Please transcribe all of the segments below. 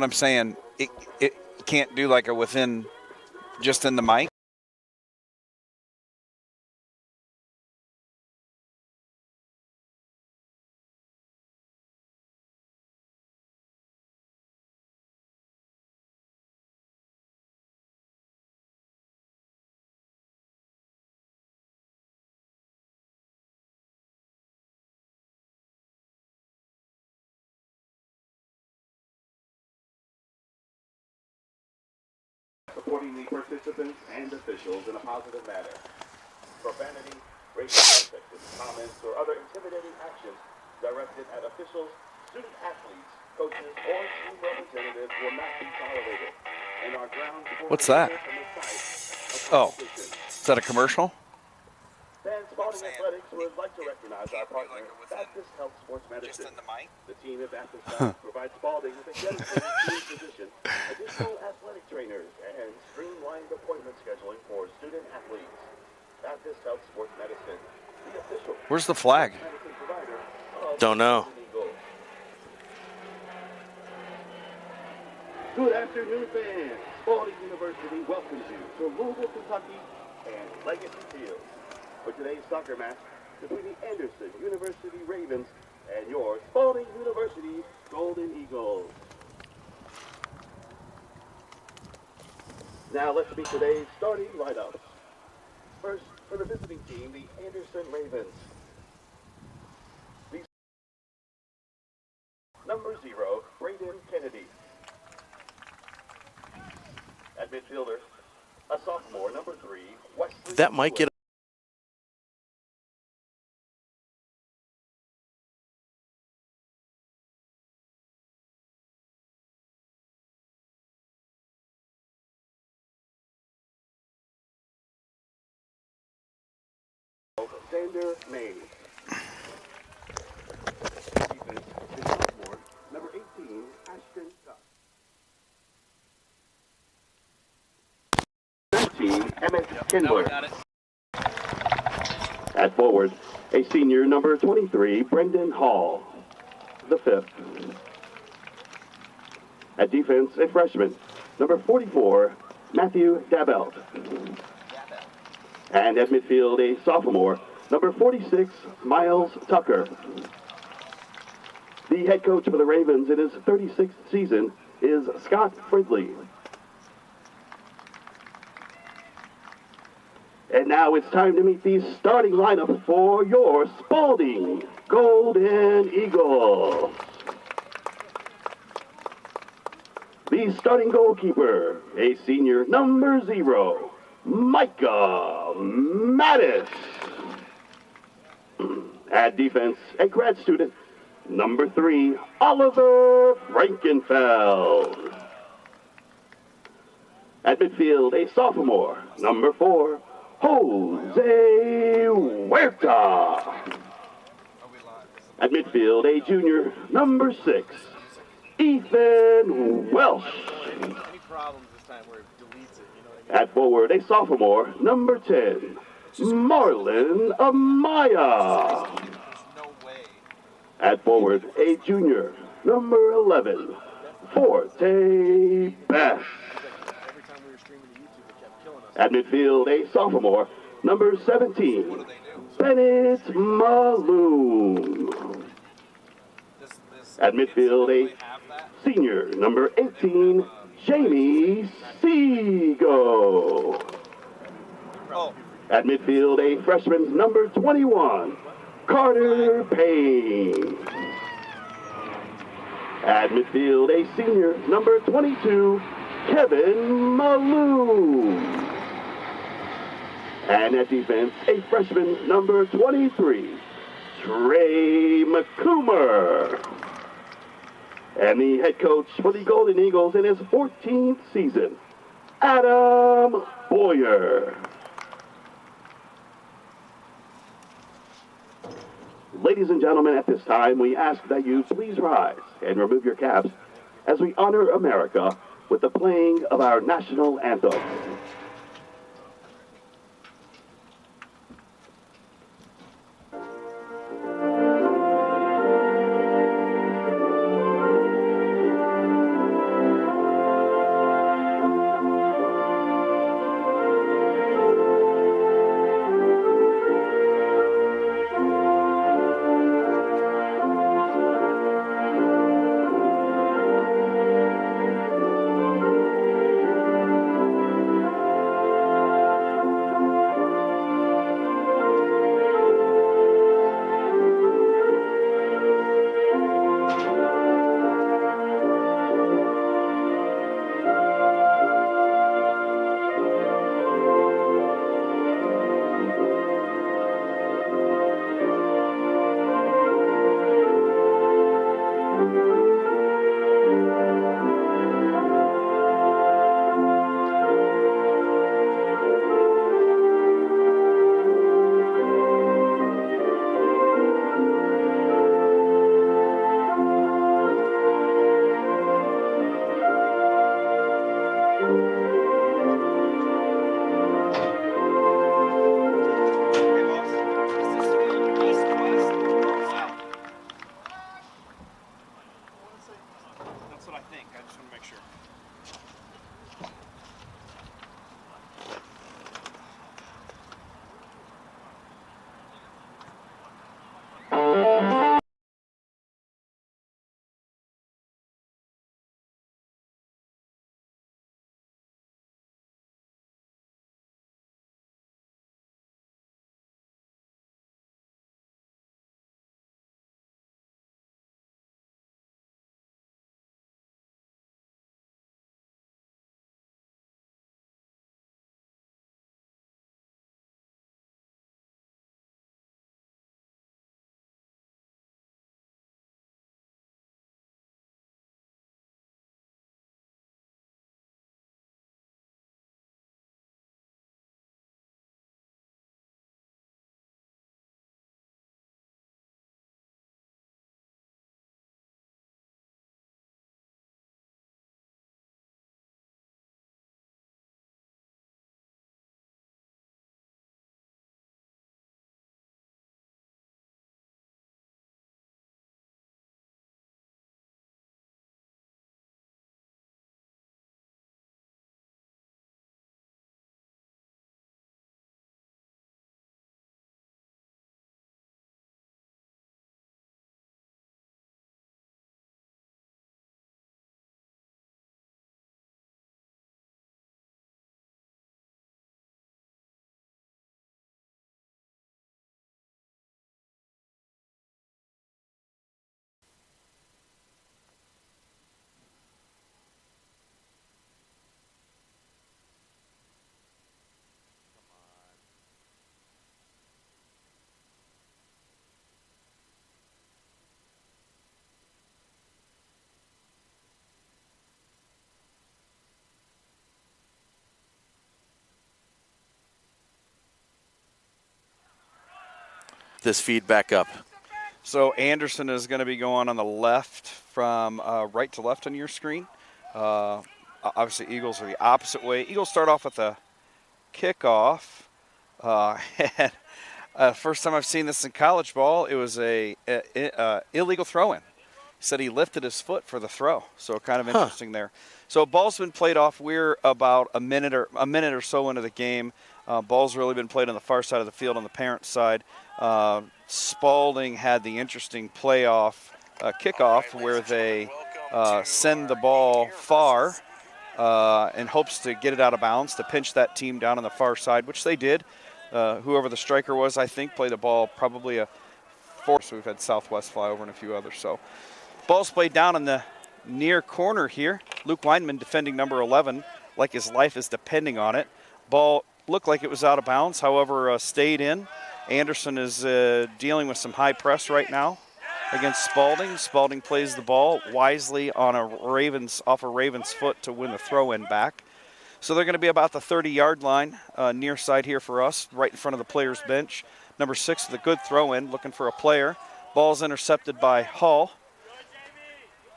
I'm saying it can't do like a within just in the mic. Supporting the participants and officials in a positive manner. Profanity, racist, sexist comments, or other intimidating actions directed at officials, student athletes, coaches, or team representatives will not be tolerated. And our ground What's that? Oh, is that a commercial? Fans Spalding Athletics would like to recognize our partner, Baptist Health Sports Medicine. The team at Baptist Health provides Spalding with a dedicated team physician, additional athletic trainers, and streamlined appointment scheduling for student athletes. Baptist Health Sports Medicine, the official. Where's the flag? Medicine provider of Don't know. the Eagles. Good afternoon, fans. Spalding University welcomes you to Louisville, Kentucky, and Legacy Field for today's soccer match between the Anderson University Ravens and your Spalding University Golden Eagles. Now let's meet today's starting lineups. First, for the visiting team, the Anderson Ravens. Number 0, Braden Kennedy. At midfielder, a sophomore, number 3, Wesley. That might get Xander May. Defense is sophomore, number 18, Ashton Scott. 13, Emmett Kindler. At forward, a senior, number 23, Brendan Hall, the 5th. At defense, a freshman, number 44, Matthew Dabelt. And at midfield, a sophomore, number 46, Miles Tucker. The head coach for the Ravens in his 36th season is Scott Fridley. And now it's time to meet the starting lineup for your Spalding Golden Eagles. The starting goalkeeper, a senior, number 0, Micah Mattis. At defense, a grad student, number 3, Oliver Frankenfeld. At midfield, a sophomore, number 4, Jose Huerta. At midfield, a junior, number 6, Ethan Welsh. At forward, a sophomore, number 10, Marlon Amaya. At forward, a junior, number 11, Forte Best. At midfield, a sophomore, number 17, Bennett Maloon. At midfield, a senior, number 18, Jamie Seago. At midfield, a freshman, number 21, Carter Payne. At midfield, a senior, number 22, Kevin Maloon. And at defense, a freshman, number 23, Trey McCoomer. And the head coach for the Golden Eagles in his 14th season, Adam Boyer. Ladies and gentlemen, at this time, we ask that you please rise and remove your caps as we honor America with the playing of our national anthem. this feed back up. So Anderson is going to be going on the left from right to left on your screen. Obviously, Eagles are the opposite way. Eagles start off with a kickoff. First time I've seen this in college ball, it was a illegal throw-in. He said he lifted his foot for the throw, so kind of interesting there. So ball's been played off. We're about a minute or so into the game. Ball's really been played on the far side of the field on the parent side. Spalding had the interesting kickoff where they send the ball far in hopes to get it out of bounds to pinch that team down on the far side, which they did. Whoever the striker was, I think, played the ball probably a four. So we've had Southwest fly over and a few others. So ball's played down in the near corner here. Luke Weinman defending number 11 like his life is depending on it. Ball looked like it was out of bounds, however, stayed in. Anderson is dealing with some high press right now against Spalding. Spalding plays the ball wisely on off a Ravens foot to win the throw-in back. So they're going to be about the 30-yard line near side here for us, right in front of the player's bench. Number 6 with a good throw-in, looking for a player. Ball's intercepted by Hall,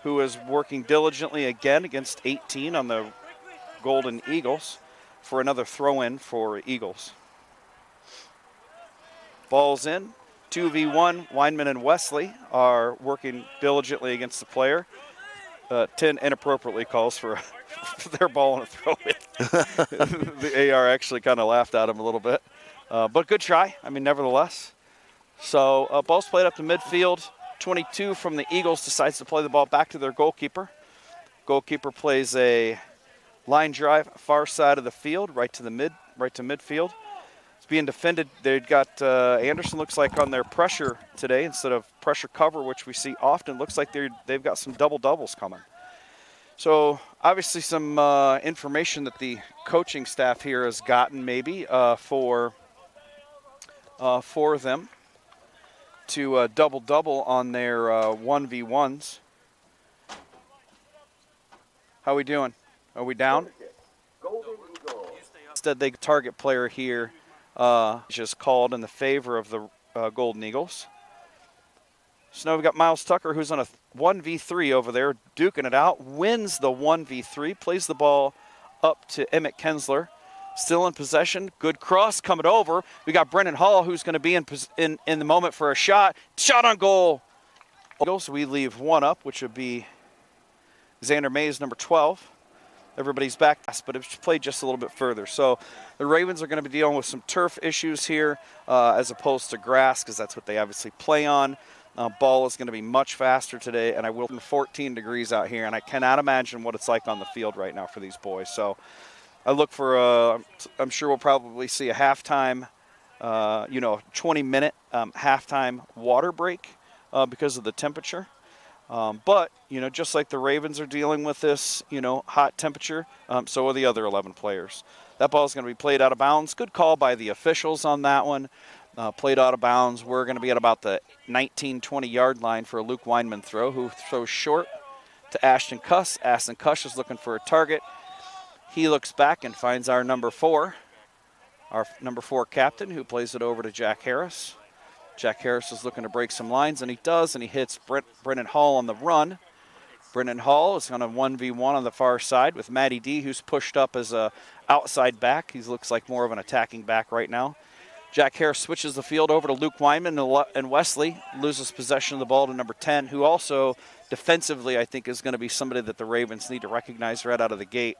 who is working diligently again against 18 on the Golden Eagles for another throw-in for Eagles. Ball's in. 2v1, Weinman and Wesley are working diligently against the player. 10 inappropriately calls for their ball and a throw-in. The AR actually kind of laughed at him a little bit. But good try, nevertheless. So ball's played up to midfield. 22 from the Eagles decides to play the ball back to their goalkeeper. Goalkeeper plays a line drive, far side of the field, right to midfield. It's being defended. They've got Anderson looks like on their pressure today instead of pressure cover, which we see often. Looks like they've got some doubles coming. So obviously some information that the coaching staff here has gotten maybe for them to double on their 1v1s. How we doing? Are we down? Instead, they target player here just called in the favor of the Golden Eagles. So now we've got Miles Tucker, who's on a 1v3 over there, duking it out, wins the 1v3, plays the ball up to Emmett Kensler. Still in possession. Good cross coming over. We got Brennan Hall, who's going to be in the moment for a shot. Shot on goal. So we leave one up, which would be Xander Mays, number 12. Everybody's back, but it's played just a little bit further. So the Ravens are going to be dealing with some turf issues here as opposed to grass, because that's what they obviously play on. Ball is going to be much faster today, and I will 14 degrees out here, and I cannot imagine what it's like on the field right now for these boys. So I look for I'm sure we'll probably see a halftime, 20-minute halftime water break because of the temperature. But, just like the Ravens are dealing with this, hot temperature, so are the other 11 players. That ball is going to be played out of bounds. Good call by the officials on that one. Played out of bounds. We're going to be at about the 19, 20-yard line for a Luke Weinman throw, who throws short to Ashton Cuss. Ashton Cuss is looking for a target. He looks back and finds our number 4 captain, who plays it over to Jack Harris. Jack Harris is looking to break some lines, and he does, and he hits Brennan Hall on the run. Brennan Hall is on a 1v1 on the far side with Matty D, who's pushed up as a outside back. He looks like more of an attacking back right now. Jack Harris switches the field over to Luke Weinman, and Wesley loses possession of the ball to number 10, who also defensively I think is going to be somebody that the Ravens need to recognize right out of the gate.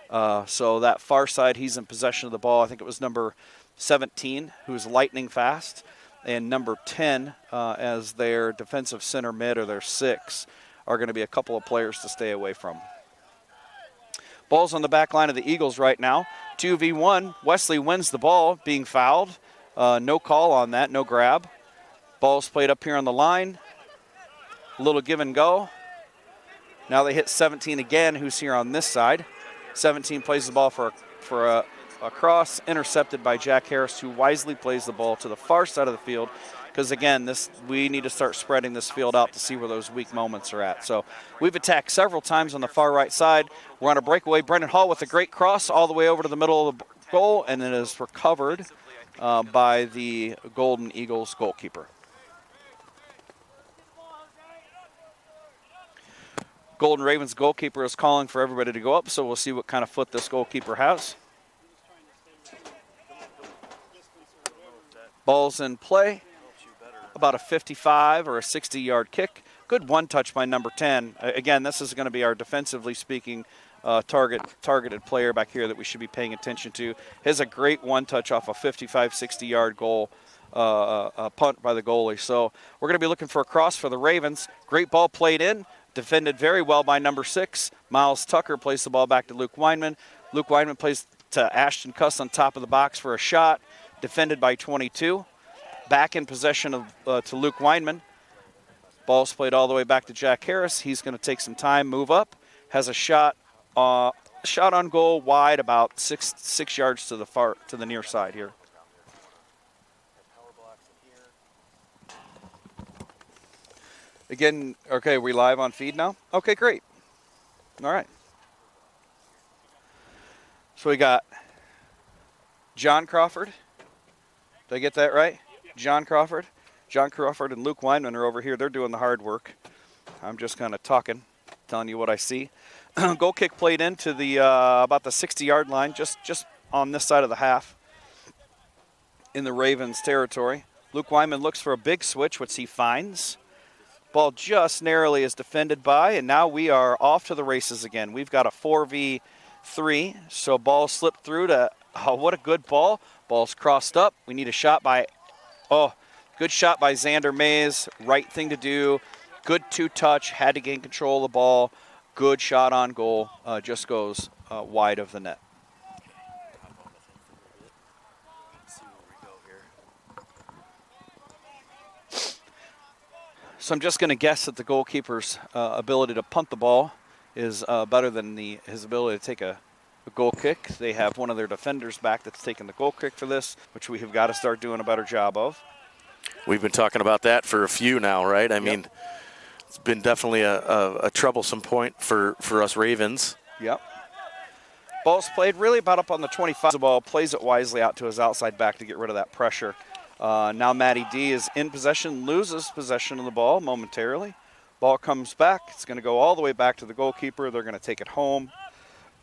So that far side, he's in possession of the ball. I think it was number 17, who's lightning fast, and number 10 as their defensive center mid, or their 6, are going to be a couple of players to stay away from. Ball's on the back line of the Eagles right now. 2v1, Wesley wins the ball, being fouled. No call on that, no grab. Ball's played up here on the line. A little give and go. Now they hit 17 again, who's here on this side. 17 plays the ball for a cross, intercepted by Jack Harris, who wisely plays the ball to the far side of the field, because, again, we need to start spreading this field out to see where those weak moments are at. So we've attacked several times on the far right side. We're on a breakaway. Brendan Hall with a great cross all the way over to the middle of the goal, and it is recovered by the Golden Eagles goalkeeper. Golden Ravens goalkeeper is calling for everybody to go up, so we'll see what kind of foot this goalkeeper has. Ball's in play. About a 55 or a 60-yard kick. Good one touch by number 10. Again, this is going to be our defensively speaking targeted player back here that we should be paying attention to. Has a great one touch off a 55, 60-yard goal punt by the goalie. So we're going to be looking for a cross for the Ravens. Great ball played in. Defended very well by number 6. Miles Tucker plays the ball back to Luke Weinman. Luke Weinman plays to Ashton Cuss on top of the box for a shot. Defended by 22. Back in possession of to Luke Weinman. Ball's played all the way back to Jack Harris. He's going to take some time, move up. Has a shot on goal wide, about six yards to the near side here. Again, okay, we live on feed now? Okay, great. All right. So we got John Crawford. Did I get that right? John Crawford. John Crawford and Luke Weinman are over here. They're doing the hard work. I'm just kind of talking, telling you what I see. Goal kick played into the about the 60-yard line, just on this side of the half in the Ravens territory. Luke Weinman looks for a big switch, which he finds. Ball just narrowly is defended by, and now we are off to the races again. We've got a 4v3, so ball slipped through to, what a good ball. Ball's crossed up. We need a shot by, good shot by Xander Mays. Right thing to do. Good two-touch, had to gain control of the ball. Good shot on goal, just goes wide of the net. So I'm just going to guess that the goalkeeper's ability to punt the ball is better than his ability to take a goal kick. They have one of their defenders back that's taking the goal kick for this, which we have got to start doing a better job of. We've been talking about that for a few now, right? I mean, it's been definitely a troublesome point for us Ravens. Yep. Ball's played really about up on the 25. The ball plays it wisely out to his outside back to get rid of that pressure. Now Matty D is in possession, loses possession of the ball momentarily. Ball comes back. It's going to go all the way back to the goalkeeper. They're going to take it home.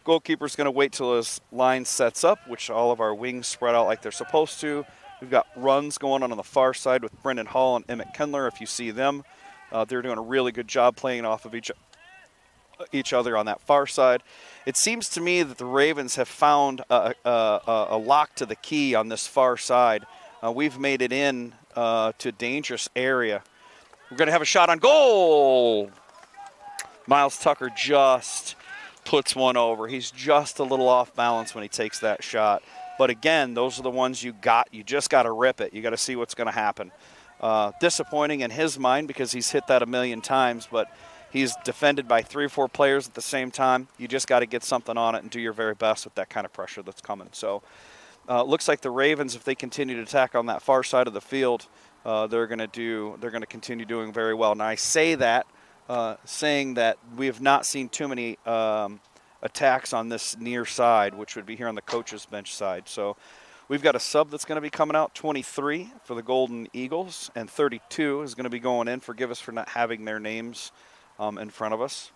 Goalkeeper's going to wait till his line sets up, which all of our wings spread out like they're supposed to. We've got runs going on the far side with Brendan Hall and Emmett Kendler. If you see them, they're doing a really good job playing off of each other on that far side. It seems to me that the Ravens have found a lock to the key on this far side. We've made it in to a dangerous area. We're going to have a shot on goal. Miles Tucker just puts one over. He's just a little off balance when he takes that shot. But again, those are the ones you just got to rip it. You got to see what's going to happen. Disappointing in his mind because he's hit that a million times, but he's defended by 3 or 4 players at the same time. You just got to get something on it and do your very best with that kind of pressure that's coming. So looks like the Ravens, if they continue to attack on that far side of the field, they're going to continue doing very well. And I say that saying that we have not seen too many attacks on this near side, which would be here on the coach's bench side. So we've got a sub that's going to be coming out, 23 for the Golden Eagles, and 32 is going to be going in. Forgive us for not having their names in front of us.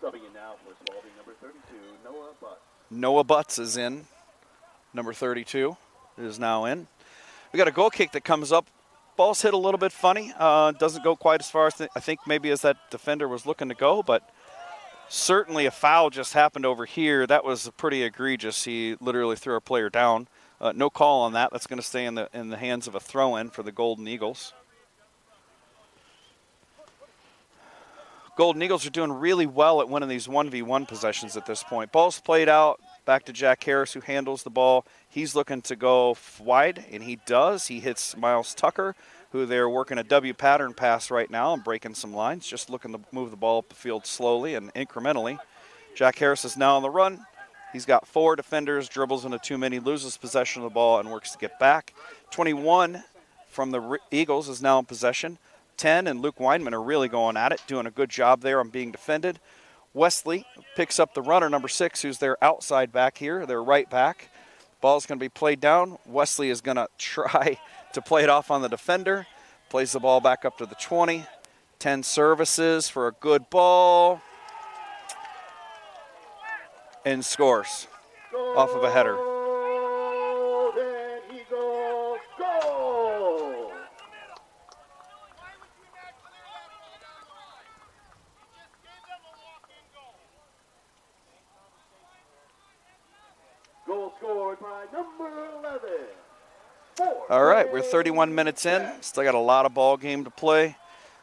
Subbing in now for Spalding, number 32, Noah Butts. Noah Butts is in. Number 32 is now in. We got a goal kick that comes up. Ball's hit a little bit funny. Doesn't go quite as far as I think maybe as that defender was looking to go, but certainly a foul just happened over here. That was pretty egregious. He literally threw a player down. No call on that. That's going to stay in the hands of a throw-in for the Golden Eagles. Golden Eagles are doing really well at winning these 1v1 possessions at this point. Ball's played out. Back to Jack Harris, who handles the ball. He's looking to go wide, and he does. He hits Miles Tucker, who they're working a W pattern pass right now and breaking some lines, just looking to move the ball up the field slowly and incrementally. Jack Harris is now on the run. He's got 4 defenders, dribbles into too many, loses possession of the ball, and works to get back. 21 from the Eagles is now in possession. 10 and Luke Weinman are really going at it, doing a good job there on being defended. Wesley picks up the runner, number 6, who's their outside back here, their right back. Ball's going to be played down. Wesley is going to try to play it off on the defender. Plays the ball back up to the 20. 10 services for a good ball. And scores off of a header. Golden Eagles goal! Goal scored by number 11. All right, we're 31 minutes in. Still got a lot of ball game to play.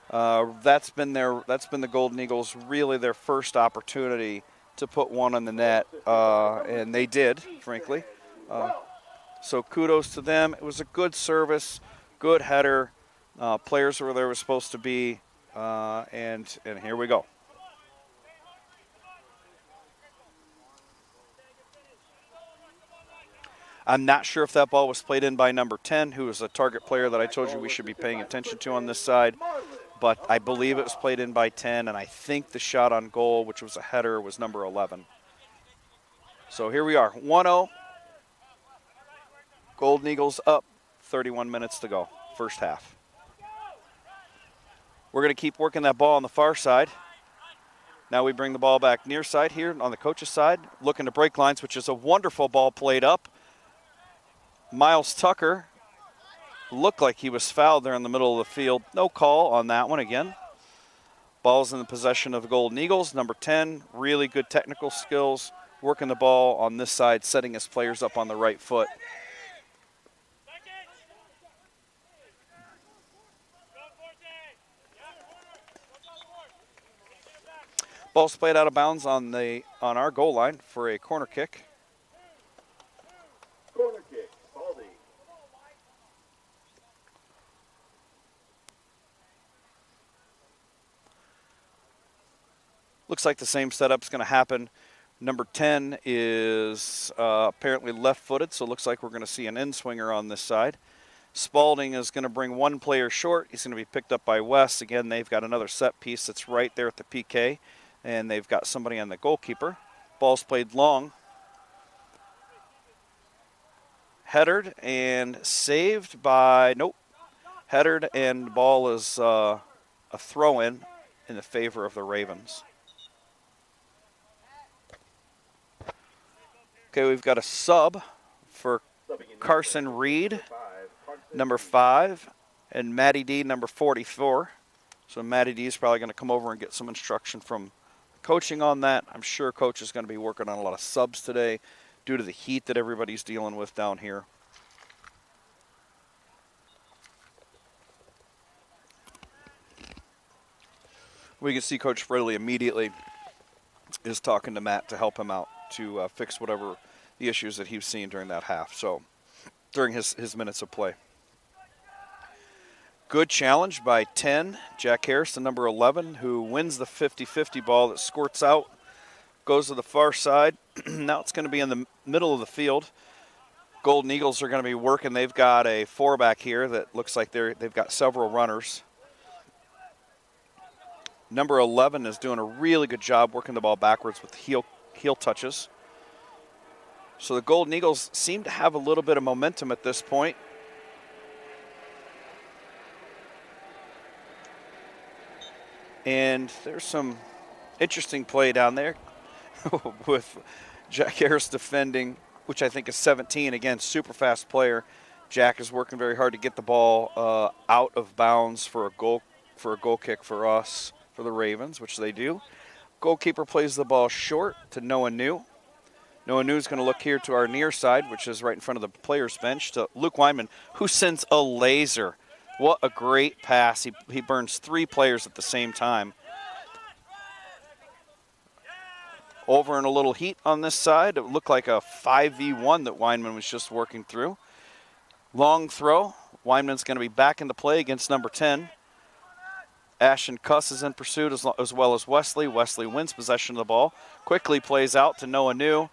That's been the Golden Eagles really their first opportunity to put one on the net, and they did, frankly. So kudos to them. It was a good service, good header. Players were where they were supposed to be, and here we go. I'm not sure if that ball was played in by number 10, who is a target player that I told you we should be paying attention to on this side. But I believe it was played in by 10, and I think the shot on goal, which was a header, was number 11. So here we are, 1-0. Golden Eagles up, 31 minutes to go, first half. We're going to keep working that ball on the far side. Now we bring the ball back near side here on the coach's side, looking to break lines, which is a wonderful ball played up. Miles Tucker looked like he was fouled there in the middle of the field. No call on that one again. Ball's in the possession of the Golden Eagles. Number 10, really good technical skills, working the ball on this side, setting his players up on the right foot. Ball's played out of bounds on our goal line for a corner kick. Corner kick, Spalding. Looks like the same setup's going to happen. Number 10 is apparently left-footed, so it looks like we're going to see an in-swinger on this side. Spalding is going to bring one player short. He's going to be picked up by West. Again, they've got another set piece that's right there at the PK, and they've got somebody on the goalkeeper. Ball's played long. Headered and saved by, nope. Headered and ball is a throw-in the favor of the Ravens. Okay, we've got a sub for Carson Reed, number 5, and Matty D, number 44. So Matty D is probably going to come over and get some instruction from coaching on that. I'm sure coach is going to be working on a lot of subs today due to the heat that everybody's dealing with down here. We can see Coach Fridley immediately is talking to Matt to help him out to fix whatever the issues that he was seeing during that half. So during his minutes of play. Good challenge by 10, Jack Harris, the number 11, who wins the 50-50 ball that squirts out, goes to the far side. Now it's going to be in the middle of the field. Golden Eagles are going to be working. They've got a 4-back here that looks like they've got several runners. Number 11 is doing a really good job working the ball backwards with heel touches. So the Golden Eagles seem to have a little bit of momentum at this point. And there's some interesting play down there with Jack Harris defending, which I think is 17. Again, super fast player. Jack is working very hard to get the ball out of bounds for a goal kick for us, for the Ravens, which they do. Goalkeeper plays the ball short to Noah New. Noah New is going to look here to our near side, which is right in front of the players' bench, to Luke Weinman, who sends a laser. What a great pass. He burns 3 players at the same time. Over in a little heat on this side. It looked like a 5v1 that Weinman was just working through. Long throw. Weinman's going to be back into play against number 10. Ashton Cuss is in pursuit as well as Wesley. Wesley wins possession of the ball. Quickly plays out to Noah New.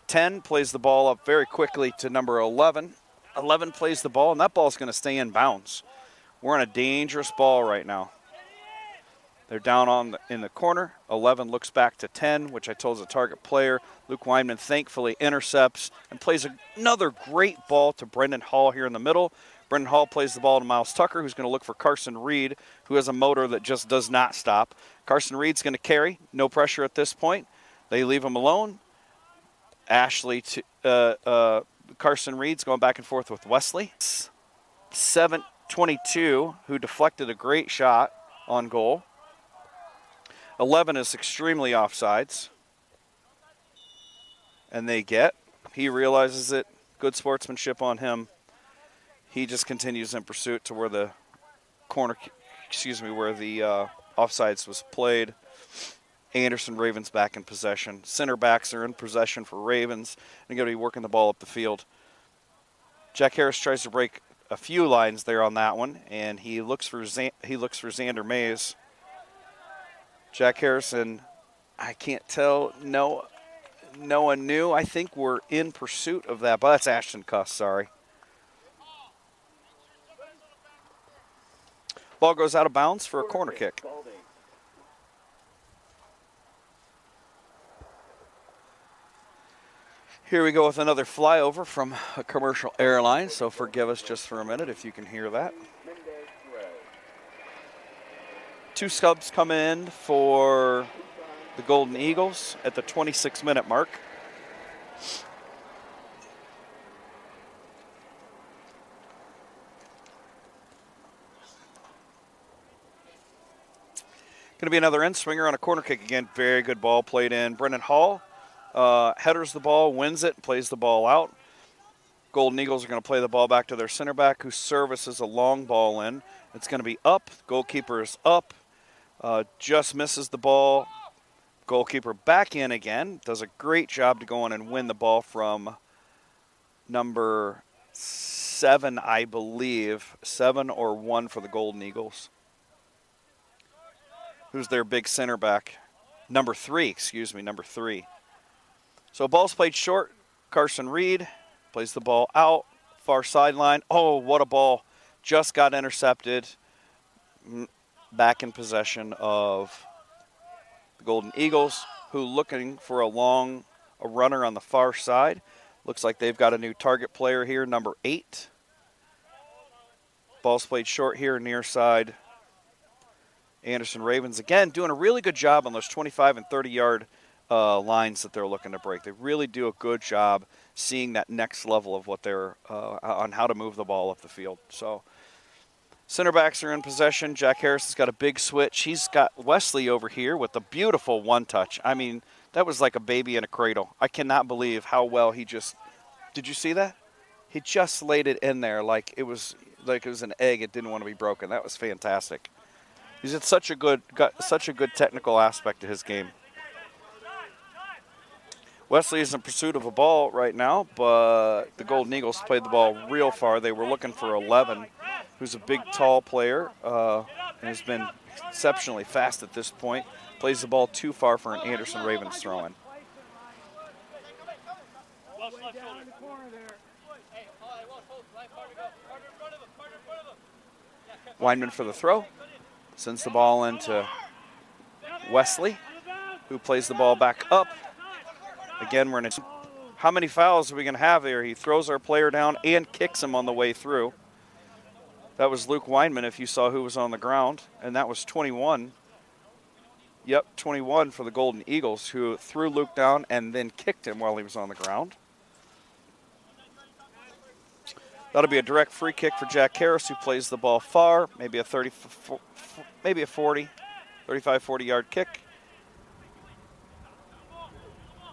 10 plays the ball up very quickly to number 11. 11 plays the ball, and that ball is going to stay in bounds. We're on a dangerous ball right now. They're down in the corner. 11 looks back to 10, which I told is a target player. Luke Weinman thankfully intercepts and plays another great ball to Brendan Hall here in the middle. Brendan Hall plays the ball to Miles Tucker, who's going to look for Carson Reed, who has a motor that just does not stop. Carson Reed's going to carry. No pressure at this point. They leave him alone. Carson Reed's going back and forth with Wesley. 7-22, who deflected a great shot on goal. 11 is extremely offsides. And he realizes it. Good sportsmanship on him. He just continues in pursuit to where the offsides was played. Anderson Ravens back in possession. Center backs are in possession for Ravens. They're going to be working the ball up the field. Jack Harris tries to break a few lines there on that one, and he looks for Xander Mays. Jack Harrison, I can't tell. No one knew. I think we're in pursuit of that, but that's Ashton Cuss, sorry. Ball goes out of bounds for a corner kick. Here we go with another flyover from a commercial airline, so forgive us just for a minute if you can hear that. 2 subs come in for the Golden Eagles at the 26-minute mark. Going to be another in-swinger on a corner kick again. Very good ball played in. Brendan Hall headers the ball, wins it, plays the ball out. Golden Eagles are going to play the ball back to their center back, who services a long ball in. It's going to be up. Goalkeeper is up. Just misses the ball. Goalkeeper back in again. Does a great job to go in and win the ball from number 7, I believe. 7 or 1 for the Golden Eagles. Who's their big center back? Number 3. So ball's played short. Carson Reed plays the ball out. Far sideline. Oh, what a ball. Just got intercepted. Back in possession of the Golden Eagles, who looking for a runner on the far side. Looks like they've got a new target player here, number 8. Ball's played short here, near side. Anderson Ravens, again, doing a really good job on those 25 and 30-yard lines that they're looking to break. They really do a good job seeing that next level of what they're on how to move the ball up the field. So center backs are in possession. Jack Harris has got a big switch. He's got Wesley over here with a beautiful one-touch. I mean, that was like a baby in a cradle. I cannot believe how well he just – did you see that? He just laid it in there like it was an egg. It didn't want to be broken. That was fantastic. He's got such a good technical aspect to his game. Wesley is in pursuit of a ball right now, but the Golden Eagles played the ball real far. They were looking for 11, who's a big, tall player and has been exceptionally fast at this point. Plays the ball too far for an Anderson Ravens throw-in. Weinman for the throw. Sends the ball into Wesley, who plays the ball back up. Again, we're in a... How many fouls are we going to have there? He throws our player down and kicks him on the way through. That was Luke Weinman, if you saw who was on the ground, and that was 21. Yep, 21 for the Golden Eagles, who threw Luke down and then kicked him while he was on the ground. That'll be a direct free kick for Jack Harris, who plays the ball far, maybe a 35-40-yard kick.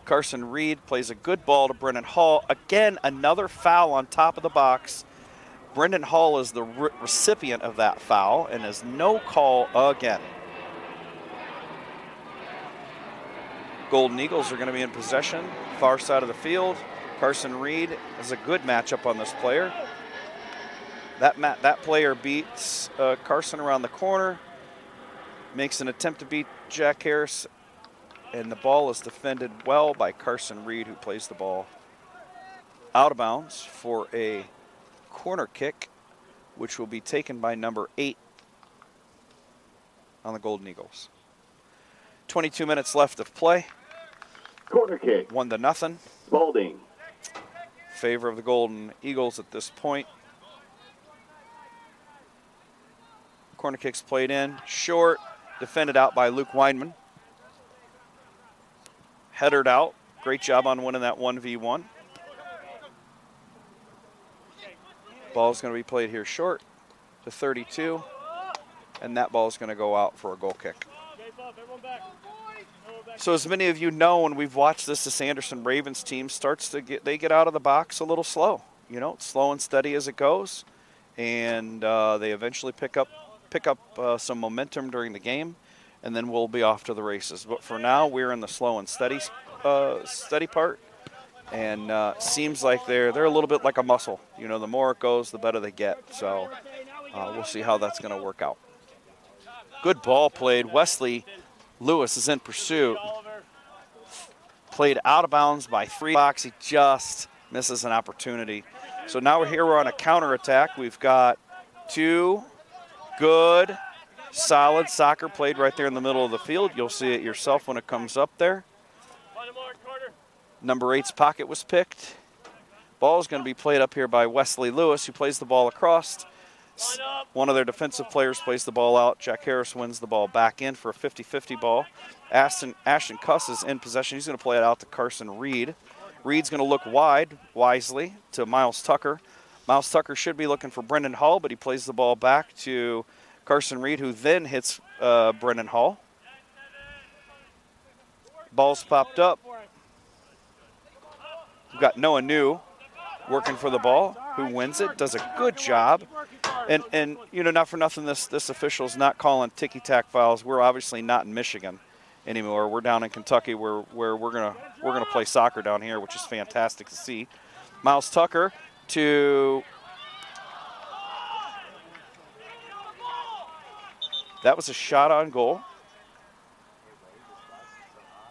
Carson Reed plays a good ball to Brendan Hall. Again, another foul on top of the box. Brendan Hall is the recipient of that foul and is no call again. Golden Eagles are going to be in possession, far side of the field. Carson Reed has a good matchup on this player. That player beats Carson around the corner, makes an attempt to beat Jack Harris, and the ball is defended well by Carson Reed, who plays the ball out of bounds for a corner kick, which will be taken by number 8. on the Golden Eagles. 22 minutes left of play. Corner kick. 1-0. Spalding. Favor of the Golden Eagles at this point. Corner kicks played in. Short. Defended out by Luke Weinman. Headered out. Great job on winning that 1v1. Ball's going to be played here short to 32. And that ball is going to go out for a goal kick. So as many of you know, when we've watched this Anderson Ravens team they get out of the box a little slow. You know, slow and steady as it goes. And they eventually pick up some momentum during the game, and then we'll be off to the races. But for now, we're in the slow and steady part, and seems like they're a little bit like a muscle. You know, the more it goes, the better they get. So we'll see how that's going to work out. Good ball played. Wesley Lewis is in pursuit. Played out of bounds by 3 blocks. He just misses an opportunity. So now we're on a counterattack. We've got 2 good, solid soccer played right there in the middle of the field. You'll see it yourself when it comes up there. Number 8's pocket was picked. Ball is going to be played up here by Wesley Lewis, who plays the ball across. One of their defensive players plays the ball out. Jack Harris wins the ball back in for a 50-50 ball. Ashton Cuss is in possession. He's going to play it out to Carson Reed. Reed's going to look wide, wisely, to Miles Tucker. Miles Tucker should be looking for Brendan Hall, but he plays the ball back to Carson Reed, who then hits Brendan Hall. Ball's popped up. We've got Noah New working for the ball, who wins it, does a good job. And you know, not for nothing, this official's not calling ticky-tack fouls. We're obviously not in Michigan anymore. We're down in Kentucky where we're gonna play soccer down here, which is fantastic to see. Miles Tucker that was a shot on goal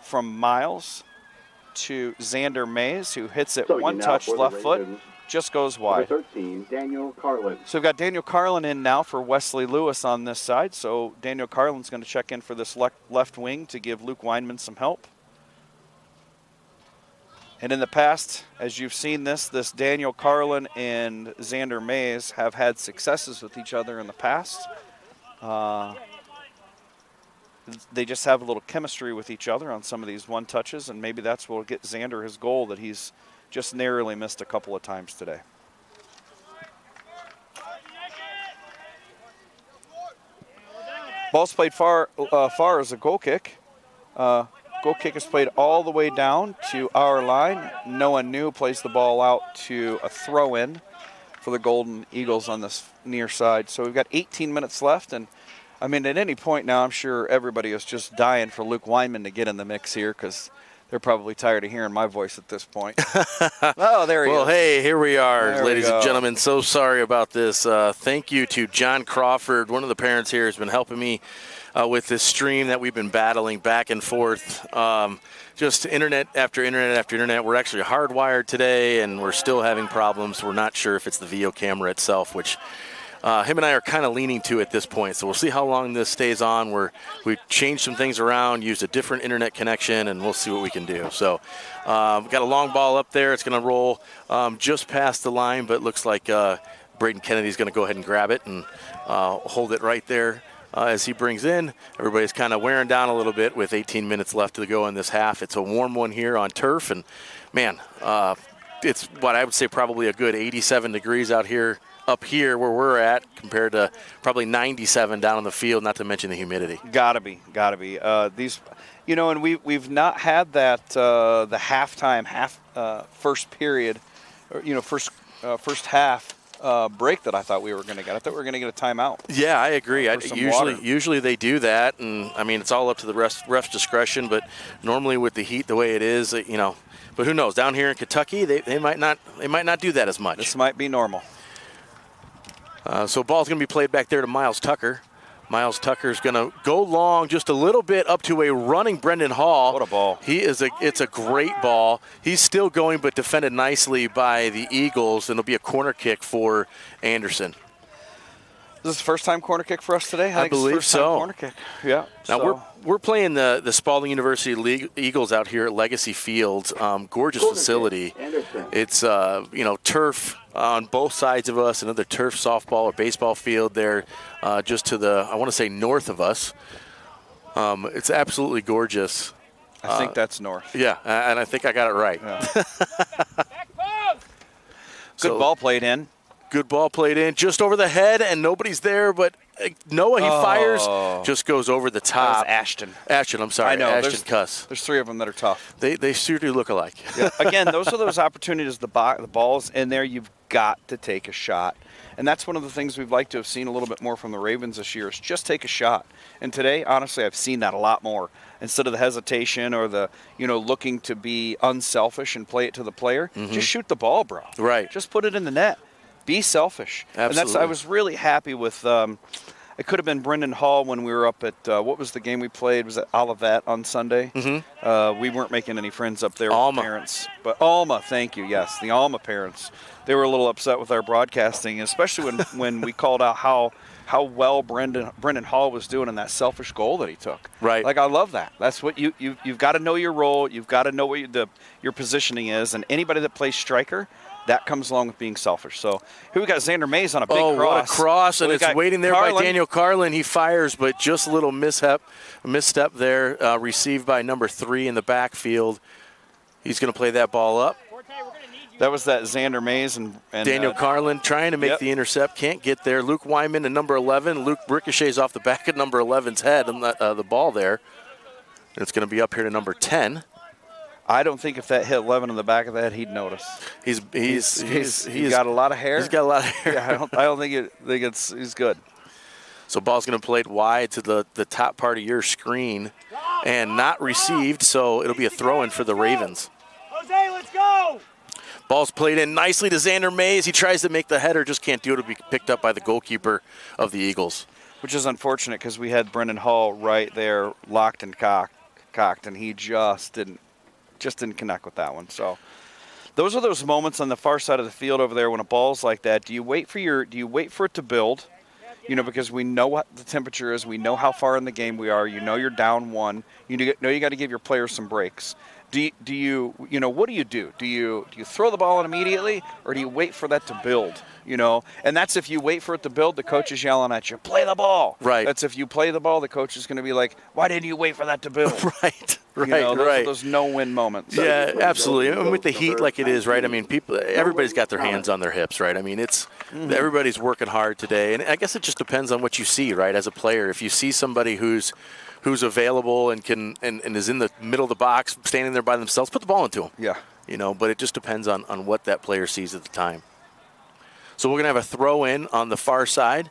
from Miles to Xander Mays, who hits it one touch left foot, just goes wide. 13, Daniel Carlin. So we've got Daniel Carlin in now for Wesley Lewis on this side. So Daniel Carlin's going to check in for this left wing to give Luke Weinman some help. And in the past, as you've seen this Daniel Carlin and Xander Mays have had successes with each other in the past. They just have a little chemistry with each other on some of these one touches, and maybe that's what will get Xander his goal that he's just narrowly missed a couple of times today. Ball's played far as a goal kick. Goal kick is played all the way down to our line. Noah New plays the ball out to a throw-in for the Golden Eagles on this near side. So we've got 18 minutes left, and I mean, at any point now, I'm sure everybody is just dying for Luke Weinman to get in the mix here because they're probably tired of hearing my voice at this point. Oh, there he is. Well, hey, here we are, there ladies and gentlemen. So sorry about this. Thank you to John Crawford. One of the parents here has been helping me with this stream that we've been battling back and forth. Just internet after internet after internet. We're actually hardwired today, and we're still having problems. We're not sure if it's the video camera itself, which him and I are kind of leaning to at this point. So we'll see how long this stays on. We've changed some things around, used a different internet connection, and we'll see what we can do. So we've got a long ball up there. It's going to roll just past the line, but it looks like Braden Kennedy's going to go ahead and grab it and hold it right there. As he brings in, everybody's kind of wearing down a little bit with 18 minutes left to go in this half. It's a warm one here on turf, and man, it's what I would say probably a good 87 degrees out here, up here where we're at, compared to probably 97 down on the field, not to mention the humidity. Gotta be. These, you know, and we've not had that the halftime first period, or, you know, first half break that I thought we were going to get. I thought we were going to get a timeout. Yeah, I agree. Usually they do that, and I mean, it's all up to the ref's discretion. But normally with the heat the way it is, you know, but who knows? Down here in Kentucky, they might not do that as much. This might be normal. So ball's going to be played back there to Miles Tucker. Miles Tucker's going to go long just a little bit up to a running Brendan Hall. What a ball. It's a great ball. He's still going, but defended nicely by the Eagles, and it'll be a corner kick for Anderson. This is the first time corner kick for us today? I believe it's the first time so. Corner kick. Yeah. Now we're playing the Spalding University Eagles out here at Legacy Field. Gorgeous facility. It's turf on both sides of us. Another turf softball or baseball field there, just to the north of us. It's absolutely gorgeous. I think that's north. Yeah, and I think I got it right. Yeah. Good ball played in. Good ball played in, just over the head, and nobody's there, but Noah, he fires, just goes over the top. That was Ashton. Ashton, I'm sorry. I know. Ashton Cuss. There's three of them that are tough. They seriously look alike. Yeah. Again, those are those opportunities, the ball's in there, you've got to take a shot. And that's one of the things we'd like to have seen a little bit more from the Ravens this year is just take a shot. And today, honestly, I've seen that a lot more. Instead of the hesitation or the, looking to be unselfish and play it to the player, just shoot the ball, bro. Right. Just put it in the net. Be selfish. Absolutely. And I was really happy with it could have been Brendan Hall when we were up at, what was the game we played? Was it Olivet on Sunday? Mm-hmm. We weren't making any friends up there with the parents. But Alma, thank you, yes, the Alma parents. They were a little upset with our broadcasting, especially when we called out how well Brendan Hall was doing in that selfish goal that he took. Right. Like, I love that. That's what you've got to know your role. You've got to know what your positioning is. And anybody that plays striker, that comes along with being selfish. So here we got Xander Mays on a big cross. Oh, what a cross, and it's waiting there Carlin. by Daniel Carlin. He fires, but just a little misstep there, received by number 3 in the backfield. He's going to play that ball up. That was that Xander Mays and Daniel Carlin trying to make the intercept, can't get there. Luke Wyman and number 11. Luke ricochets off the back of number 11's head on the ball there. It's going to be up here to number 10. I don't think if that hit 11 in the back of the head, he'd notice. He's got a lot of hair. He's got a lot of hair. Yeah, I don't think he's good. So ball's going to play it wide to the top part of your screen and not received, so it'll be a throw-in for the Ravens. Jose, let's go! Ball's played in nicely to Xander Mays. He tries to make the header, just can't do it. It'll be picked up by the goalkeeper of the Eagles. Which is unfortunate because we had Brendan Hall right there locked and cocked, and he just didn't connect with that one. So those are those moments on the far side of the field over there when a ball's like that. Do you wait for it to build? Because we know what the temperature is. We know how far in the game we are. You're down 1. You know you got to give your players some breaks. What do you do? Do you throw the ball in immediately, or do you wait for that to build? And that's if you wait for it to build, the coach is yelling at you, play the ball. Right. That's if you play the ball, the coach is going to be like, why didn't you wait for that to build? Right. Those no-win moments. Yeah, absolutely. And with the heat like it is, right? I mean, everybody's got their hands on their hips, right? I mean, everybody's working hard today, and I guess it just depends on what you see, right? As a player, if you see somebody who's available and is in the middle of the box, standing there by themselves, put the ball into them. Yeah. But it just depends on what that player sees at the time. So we're going to have a throw-in on the far side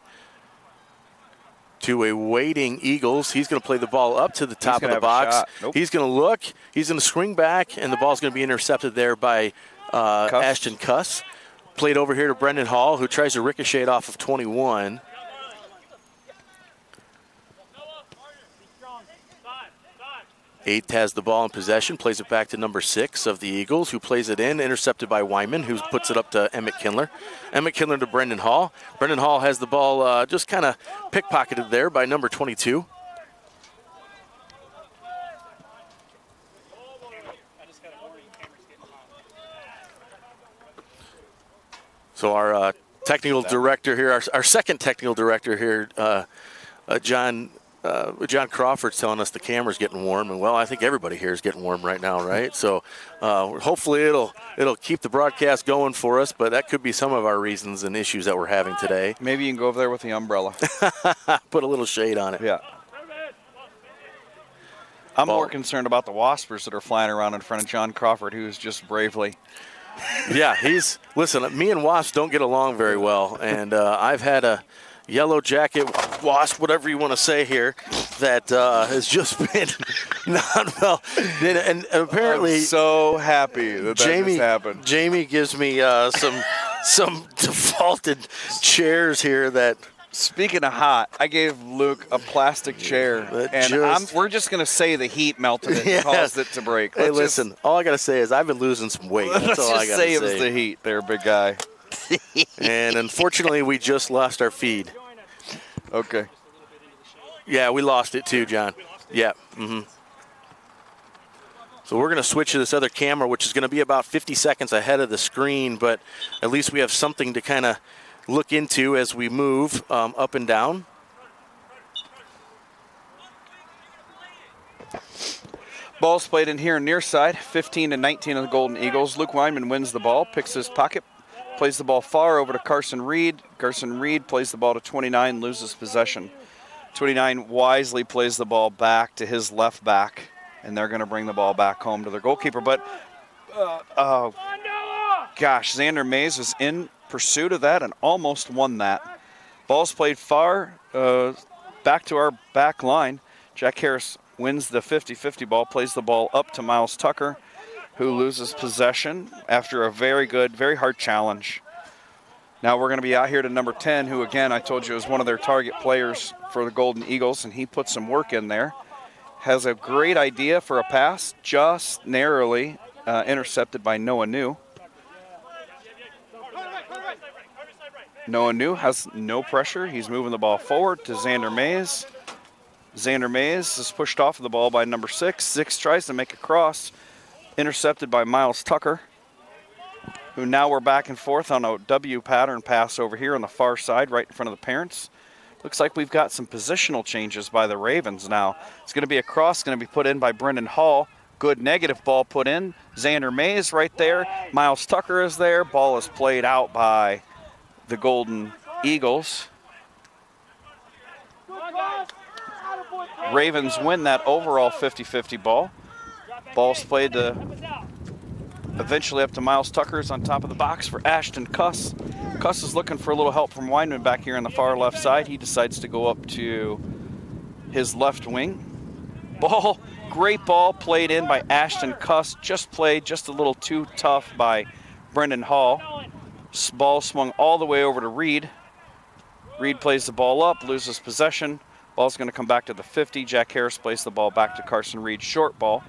to a waiting Eagles. He's going to play the ball up to the top of the box. Nope. He's going to look. He's going to swing back, and the ball's going to be intercepted there by Ashton Cuss. Played over here to Brendan Hall, who tries to ricochet it off of 21. Eighth has the ball in possession, plays it back to number 6 of the Eagles, who plays it in, intercepted by Wyman, who puts it up to Emmett Kindler. Emmett Kindler to Brendan Hall. Brendan Hall has the ball just kind of pickpocketed there by number 22. So our technical director here, our second technical director here, John Crawford's telling us the camera's getting warm, and I think everybody here is getting warm right now, right? So hopefully it'll keep the broadcast going for us, but that could be some of our reasons and issues that we're having today. Maybe you can go over there with the umbrella. Put a little shade on it. Yeah. I'm more concerned about the Waspers that are flying around in front of John Crawford, who's just bravely. Yeah, listen, me and Wasp don't get along very well, and I've had a Yellow Jacket, Wasp, whatever you want to say here, that has just been not well. And apparently, I'm so happy that just happened. Jamie gives me some defaulted chairs here that. Speaking of hot, I gave Luke a plastic chair, and we're just going to say the heat melted it and caused it to break. Hey, listen, all I got to say is I've been losing some weight. That's all I got to say. It was the heat there, big guy. And unfortunately, we just lost our feed. Okay. Yeah, we lost it too, John. Yeah. So we're going to switch to this other camera, which is going to be about 50 seconds ahead of the screen, but at least we have something to kind of look into as we move up and down. Ball's played in here near side, 15-19 of the Golden Eagles. Luke Weinman wins the ball, picks his pocket, plays the ball far over to Carson Reed. Carson Reed plays the ball to 29, loses possession. 29 wisely plays the ball back to his left back, and they're going to bring the ball back home to their goalkeeper. But, Xander Mays was in pursuit of that and almost won that. Ball's played far back to our back line. Jack Harris wins the 50-50 ball, plays the ball up to Miles Tucker, who loses possession after a very good, very hard challenge. Now we're going to be out here to number 10, who, again, I told you is one of their target players for the Golden Eagles, and he put some work in there. Has a great idea for a pass, just narrowly intercepted by Noah New. Noah New has no pressure. He's moving the ball forward to Xander Mays. Xander Mays is pushed off of the ball by number 6. 6 tries to make a cross, intercepted by Miles Tucker, who now we're back and forth on a W pattern pass over here on the far side, right in front of the parents. Looks like we've got some positional changes by the Ravens now. It's going to be a cross, going to be put in by Brendan Hall. Good negative ball put in. Xander Mays right there. Miles Tucker is there. Ball is played out by the Golden Eagles. Ravens win that overall 50-50 ball. Ball's played to eventually up to Miles Tucker's on top of the box for Ashton Cuss. Cuss is looking for a little help from Weinman back here on the far left side. He decides to go up to his left wing. Great ball played in by Ashton Cuss. Just played just a little too tough by Brendan Hall. Ball swung all the way over to Reed. Reed plays the ball up, loses possession. Ball's going to come back to the 50. Jack Harris plays the ball back to Carson Reed. Short ball.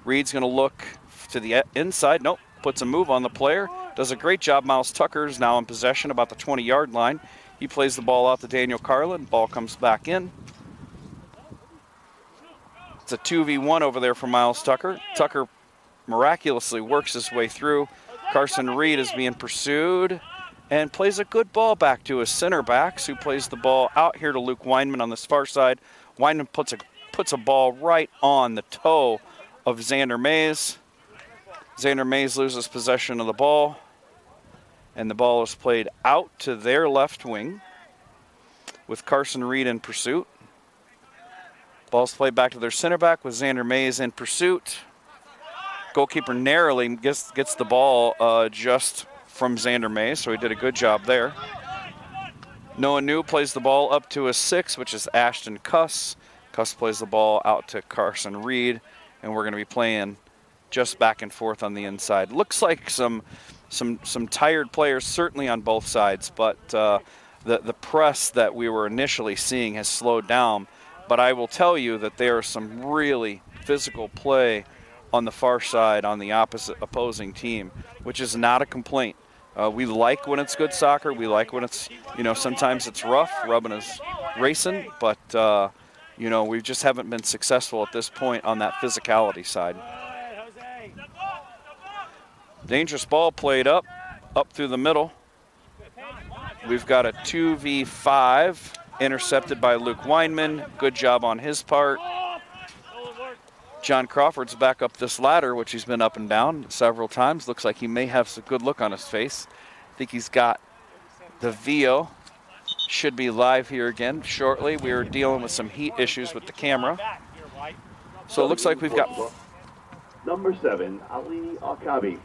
Reed's going to look to the inside. Nope. Puts a move on the player. Does a great job. Miles Tucker is now in possession about the 20-yard line. He plays the ball out to Daniel Carlin. Ball comes back in. It's a 2v1 over there for Miles Tucker. Tucker miraculously works his way through. Carson Reed is being pursued and plays a good ball back to his center backs, who plays the ball out here to Luke Weinman on this far side. Weinman puts a ball right on the toe of Xander Mays. Xander Mays loses possession of the ball, and the ball is played out to their left wing with Carson Reed in pursuit. Ball's played back to their center back with Xander Mays in pursuit. Goalkeeper narrowly gets the ball just from Xander Mays, so he did a good job there. Noah New plays the ball up to a 6, which is Ashton Cuss. Cuss plays the ball out to Carson Reed, and we're going to be playing just back and forth on the inside. Looks like some tired players, certainly on both sides, but the press that we were initially seeing has slowed down. But I will tell you that there is some really physical play on the far side on the opposing team, which is not a complaint. We like when it's good soccer. We like when it's, sometimes it's rough, rubbing us racing, but, we just haven't been successful at this point on that physicality side. Dangerous ball played up through the middle. We've got a 2v5 intercepted by Luke Weinman. Good job on his part. John Crawford's back up this ladder, which he's been up and down several times. Looks like he may have some good look on his face. I think he's got the VO. Should be live here again shortly. We are dealing with some heat issues with the camera. So it looks like we've got number 7, Ali Alkabi.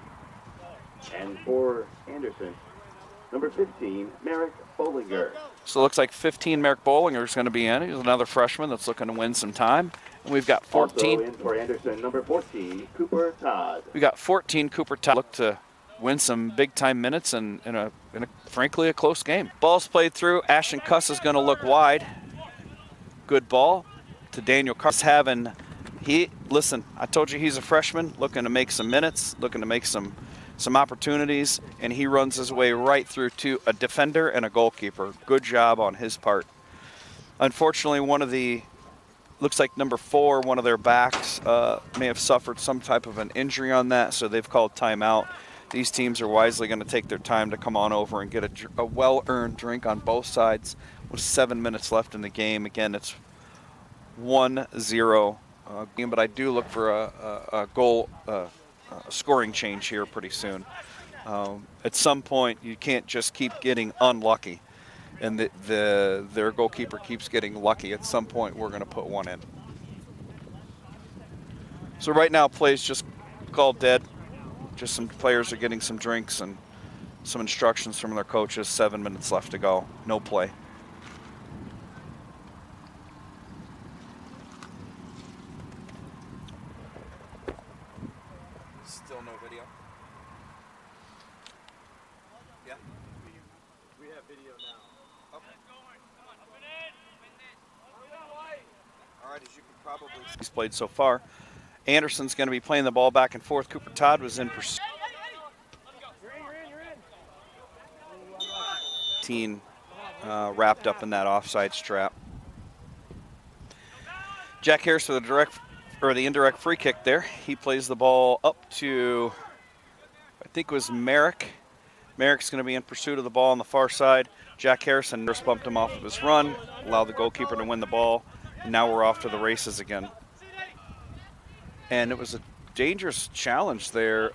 And for Anderson, number 15, Merrick Bollinger. So it looks like 15, Merrick Bollinger is going to be in. He's another freshman that's looking to win some time. And we've got 14. Also in for Anderson, number 14, Cooper Todd. We got 14, Cooper Todd. Look to win some big-time minutes in a frankly, a close game. Ball's played through. Ashton Cuss is going to look wide. Good ball to Daniel Cuss. Listen, I told you he's a freshman, looking to make some minutes, looking to make some opportunities, and he runs his way right through to a defender and a goalkeeper. Good job on his part. Unfortunately, looks like number 4, one of their backs, may have suffered some type of an injury on that, so they've called timeout. These teams are wisely going to take their time to come on over and get a well-earned drink on both sides with 7 minutes left in the game. Again, it's 1-0 game, but I do look for a goal, scoring change here pretty soon. At some point, you can't just keep getting unlucky, and their goalkeeper keeps getting lucky. At some point, we're going to put one in. So right now, play's just called dead. Just some players are getting some drinks and some instructions from their coaches. 7 minutes left to go. No play. Still no video? Yeah? We have video now. Okay. All right, as you can probably see, he's played so far. Anderson's going to be playing the ball back and forth. Cooper Todd was in pursuit. Wrapped up in that offsides trap. Jack Harris for the indirect free kick there. He plays the ball up to, I think it was Merrick. Merrick's going to be in pursuit of the ball on the far side. Jack Harrison just bumped him off of his run, allowed the goalkeeper to win the ball. And now we're off to the races again. And it was a dangerous challenge there.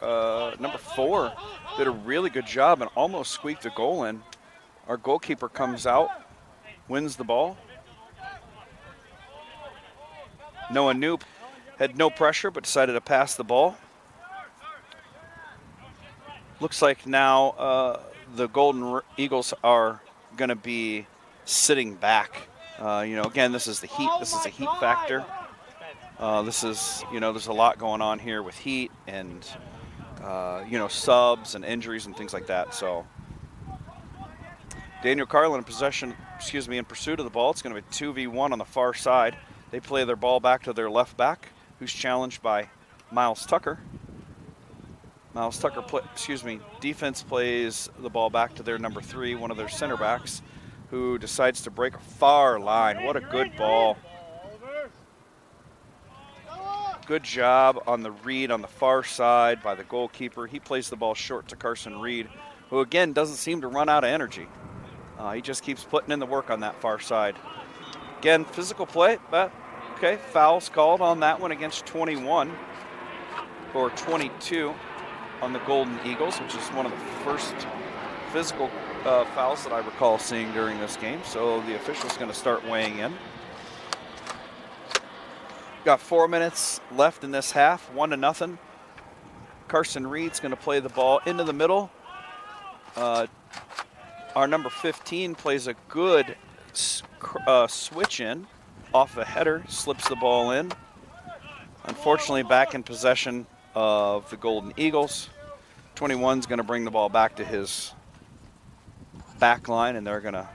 Number 4 did a really good job and almost squeaked a goal in. Our goalkeeper comes out, wins the ball. Noah Knoop had no pressure but decided to pass the ball. Looks like now the Golden Eagles are going to be sitting back. Again, this is the heat. This is a heat factor. There's a lot going on here with heat and, subs and injuries and things like that. So Daniel Carlin in pursuit of the ball. It's going to be 2v1 on the far side. They play their ball back to their left back, who's challenged by Miles Tucker. Defense plays the ball back to their number 3, one of their center backs, who decides to break a far line. What a good ball. Good job on the read on the far side by the goalkeeper. He plays the ball short to Carson Reed, who again doesn't seem to run out of energy. He just keeps putting in the work on that far side. Again, physical play, but okay, foul's called on that one against 21 or 22 on the Golden Eagles, which is one of the first physical fouls that I recall seeing during this game. So the official's going to start weighing in. Got 4 minutes left in this half, 1-0. Carson Reed's going to play the ball into the middle. Our number 15 plays a good switch in off a header, slips the ball in. Unfortunately, back in possession of the Golden Eagles. 21's going to bring the ball back to his back line, and they're going to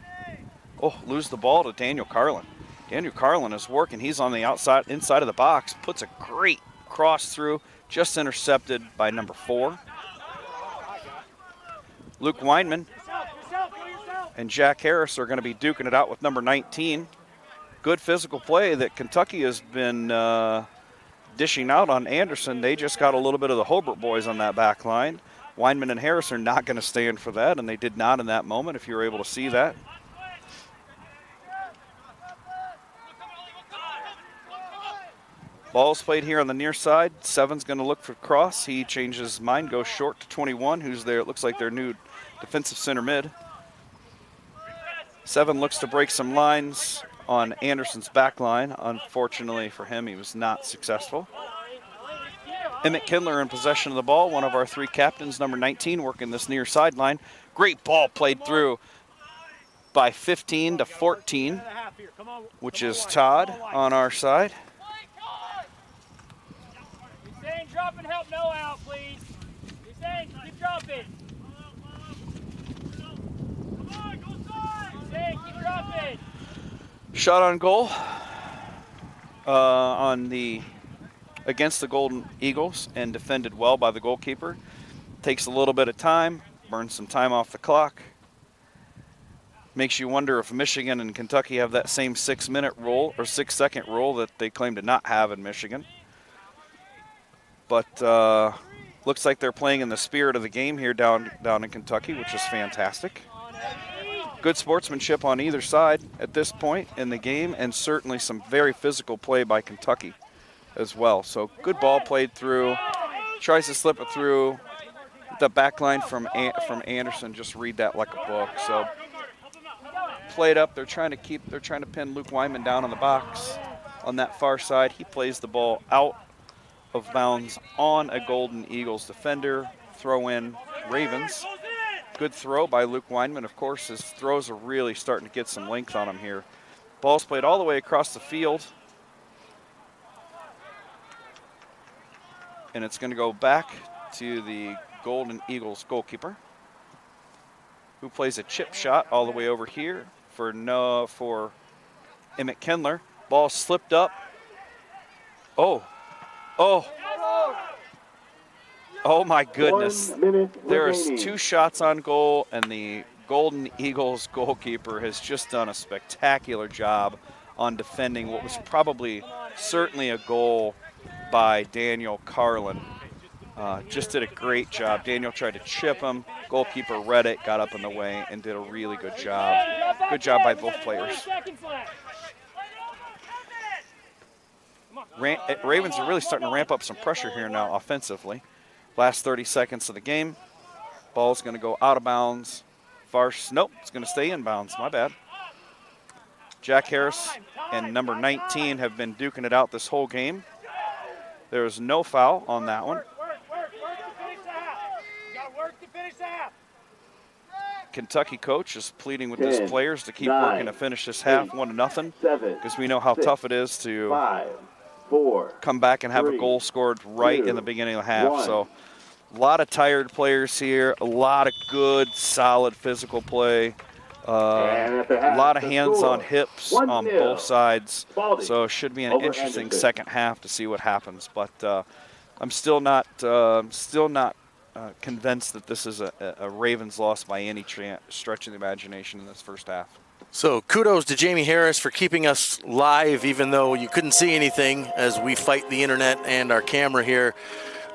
lose the ball to Daniel Carlin. Daniel Carlin is working. He's on the inside of the box, puts a great cross through, just intercepted by number 4. Luke Weinman and Jack Harris are going to be duking it out with number 19. Good physical play that Kentucky has been dishing out on Anderson. They just got a little bit of the Hobart boys on that back line. Weinman and Harris are not going to stand for that, and they did not in that moment, if you were able to see that. Ball's played here on the near side. 7's going to look for cross. He changes his mind, goes short to 21, who's there. It looks like their new defensive center mid. 7 looks to break some lines on Anderson's back line. Unfortunately for him, he was not successful. Emmett Kindler in possession of the ball, one of our 3 captains, number 19, working this near sideline. Great ball played through by 15 to 14, which is Todd on our side. Drop and help Noah out, please. Keep dropping. Come on, go side. Keep dropping. Shot on goal against the Golden Eagles and defended well by the goalkeeper. Takes a little bit of time, burns some time off the clock. Makes you wonder if Michigan and Kentucky have that same 6-minute rule or 6-second rule that they claim to not have in Michigan. But looks like they're playing in the spirit of the game here down in Kentucky, which is fantastic. Good sportsmanship on either side at this point in the game, and certainly some very physical play by Kentucky as well. So good ball played through. Tries to slip it through. The back line from Anderson, just read that like a book. So played up. They're trying to pin Luke Wyman down on the box on that far side. He plays the ball out of bounds on a Golden Eagles defender. Throw in Ravens. Good throw by Luke Weinman. Of course, his throws are really starting to get some length on him here. Ball's played all the way across the field. And it's going to go back to the Golden Eagles goalkeeper, who plays a chip shot all the way over here for Emmett Kendler. Ball slipped up. Oh my goodness. There is 2 shots on goal, and the Golden Eagles goalkeeper has just done a spectacular job on defending what was certainly a goal by Daniel Carlin. Just did a great job. Daniel tried to chip him. Goalkeeper read it, got up in the way, and did a really good job. Good job by both players. Ravens are really starting to ramp up some pressure here now offensively. Last 30 seconds of the game. Ball's going to go out of bounds. Nope, it's going to stay in bounds. My bad. Jack Harris and number 19 have been duking it out this whole game. There is no foul on that one. Kentucky coach is pleading with his players to keep working to finish this half 1-0, because we know how tough it is to come back and have a goal scored right in the beginning of the half. So a lot of tired players here, a lot of good, solid physical play, a lot of hands on hips on both sides. So it should be an interesting second half to see what happens. But I'm still not convinced that this is a Ravens loss by any stretch of the imagination in this first half. So kudos to Jamie Harris for keeping us live, even though you couldn't see anything as we fight the internet and our camera here.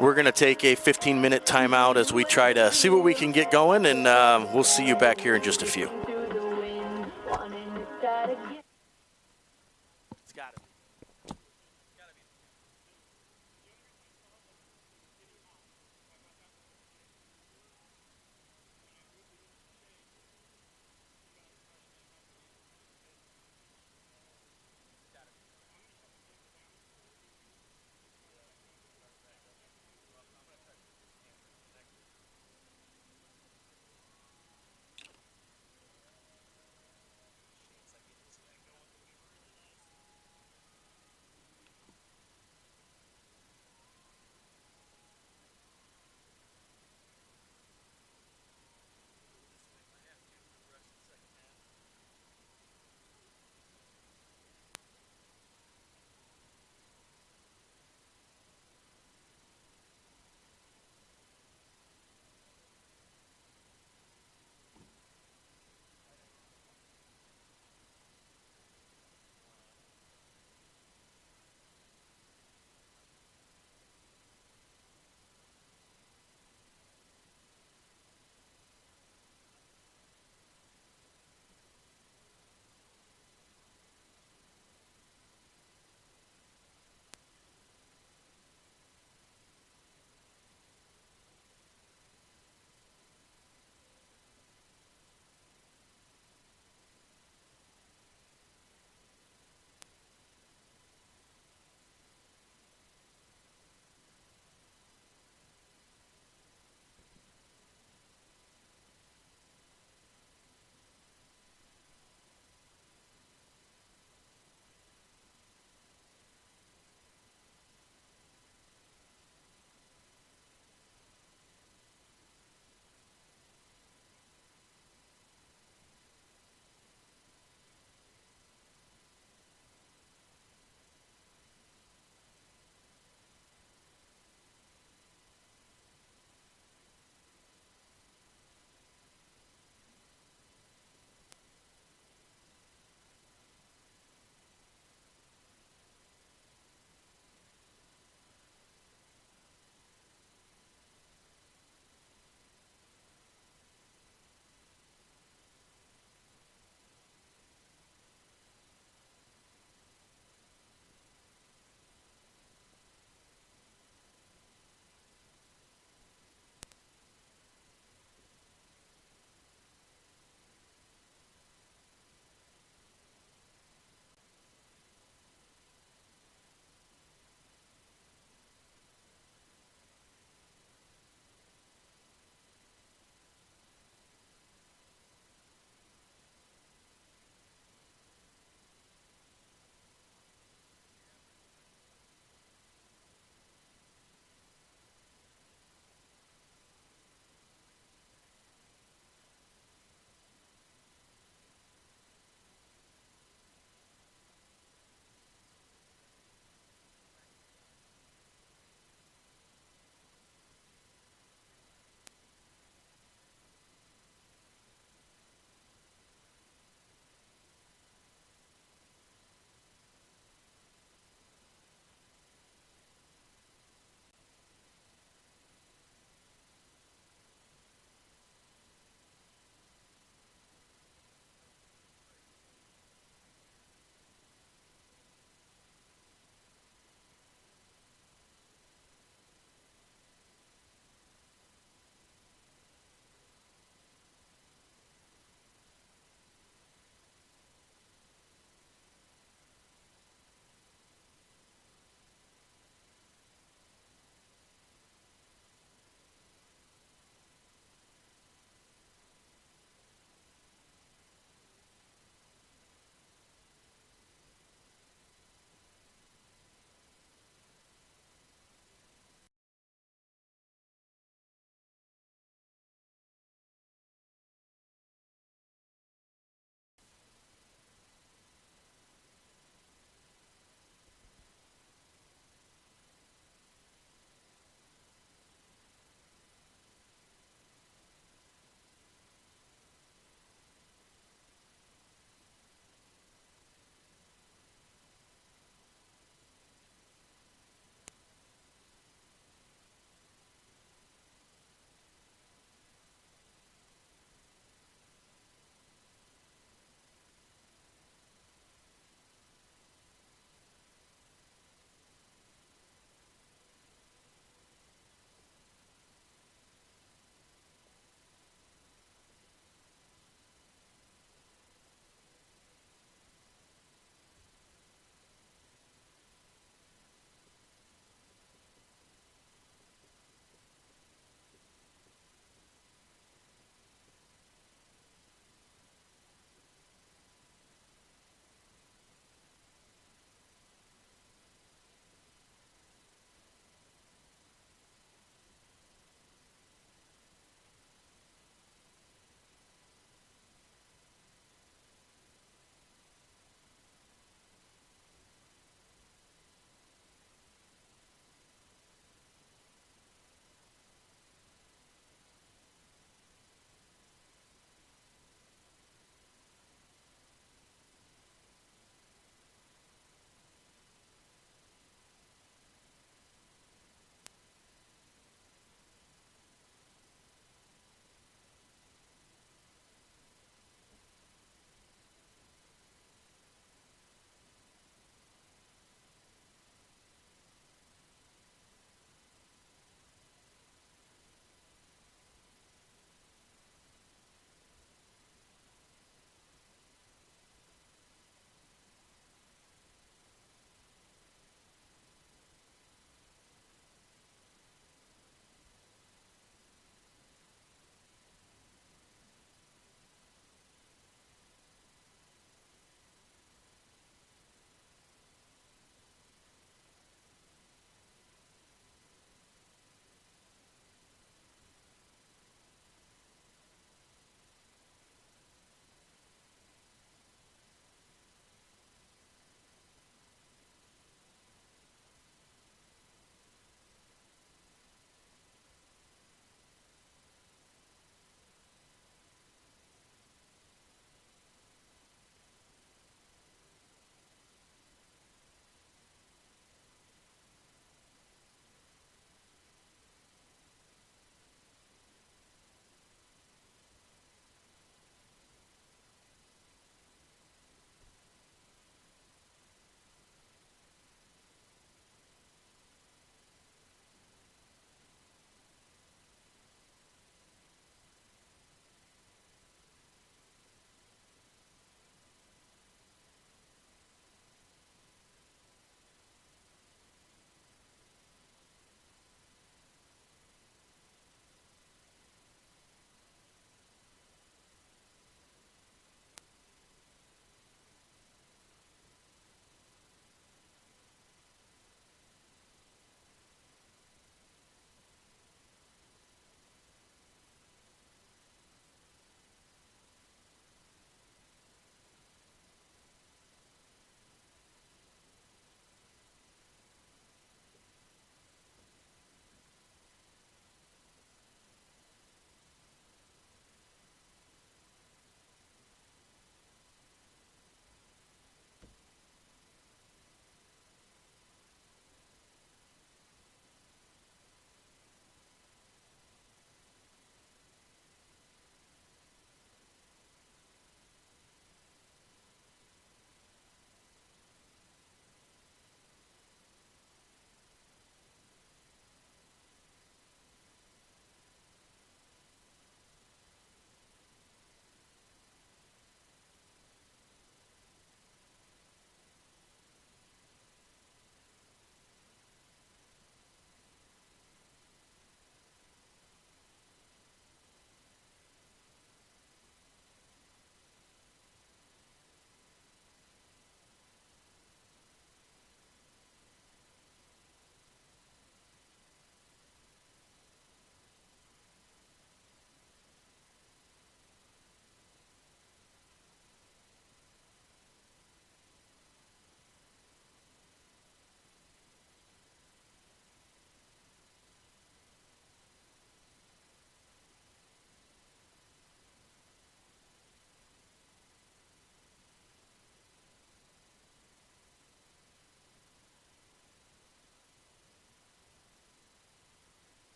We're going to take a 15-minute timeout as we try to see what we can get going, and we'll see you back here in just a few.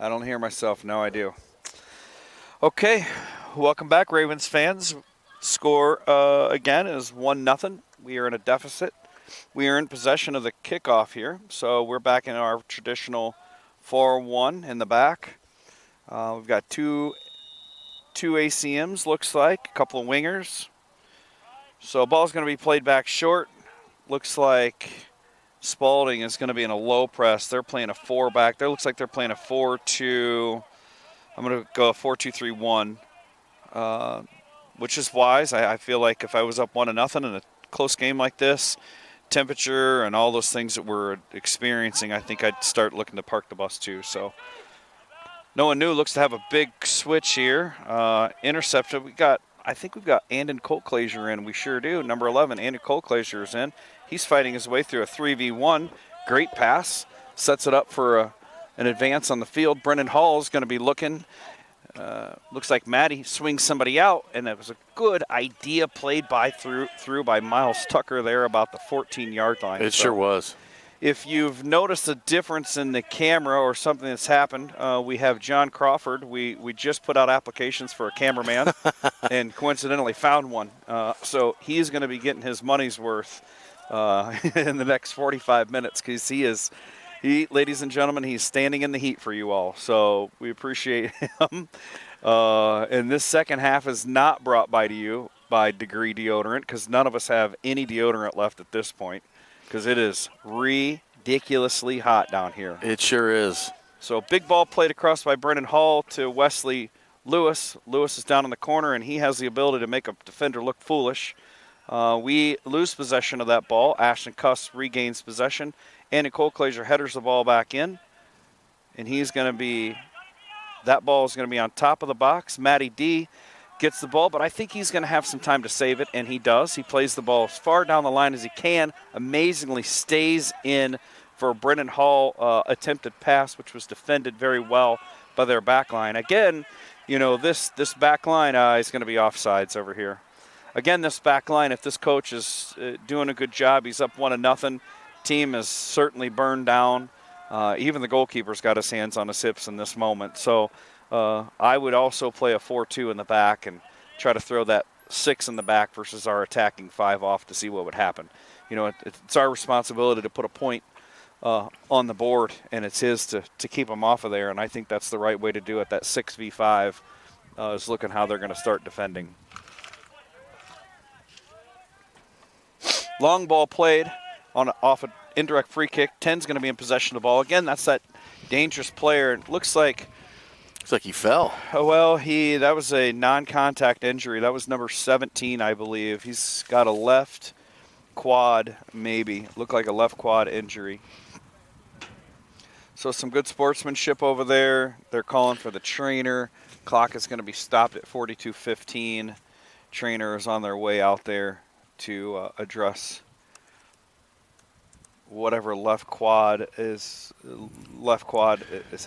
I don't hear myself. No, I do. Okay, welcome back, Ravens fans. Score again is 1-0. We are in a deficit. We are in possession of the kickoff here, so we're back in our traditional 4-1 in the back. We've got two ACMs, looks like, a couple of wingers. So ball's going to be played back short. Looks like Spalding is going to be in a low press. They're playing a 4 back. There looks like they're playing a 4-2. I'm going to go a 4-2-3-1, which is wise. I feel like if I was up 1-0 in a close game like this, temperature and all those things that we're experiencing, I think I'd start looking to park the bus too. So no one new looks to have a big switch here. Intercepted. I think we've got Andon Colclazier in. We sure do. Number 11, Andon Colclazier is in. He's fighting his way through a 3v1. Great pass. Sets it up for an advance on the field. Brennan Hall is going to be looking. Looks like Maddie swings somebody out, and it was a good idea played through by Miles Tucker there about the 14-yard line. It sure was. If you've noticed a difference in the camera or something that's happened, we have John Crawford. We just put out applications for a cameraman and coincidentally found one. So he's going to be getting his money's worth in the next 45 minutes because ladies and gentlemen, he's standing in the heat for you all. So we appreciate him. And this second half is not brought to you by Degree Deodorant because none of us have any deodorant left at this point. Because it is ridiculously hot down here. It sure is. So big ball played across by Brennan Hall to Wesley Lewis. Lewis is down in the corner, and he has the ability to make a defender look foolish. We lose possession of that ball. Ashton Cuss regains possession. And Nicole Colclazier headers the ball back in. And that ball is going to be on top of the box. Matty D gets the ball, but I think he's going to have some time to save it, and he does. He plays the ball as far down the line as he can, amazingly stays in for Brennan Hall attempted pass, which was defended very well by their back line. Again, this back line is going to be offsides over here. Again, this back line, if this coach is doing a good job, he's up 1-0. Team is certainly burned down. Even the goalkeeper's got his hands on his hips in this moment. So I would also play a 4-2 in the back and try to throw that 6 in the back versus our attacking 5 off to see what would happen. It's our responsibility to put a point on the board, and it's his to keep them off of there, and I think that's the right way to do it. That 6v5 is looking how they're going to start defending. Long ball played off an indirect free kick. 10's going to be in possession of the ball. Again, that's that dangerous player. It looks like he fell. Oh, well, that was a non-contact injury. That was number 17, I believe. He's got a left quad, maybe. Looked like a left quad injury. So some good sportsmanship over there. They're calling for the trainer. Clock is going to be stopped at 42:15. Trainer is on their way out there to address whatever left quad is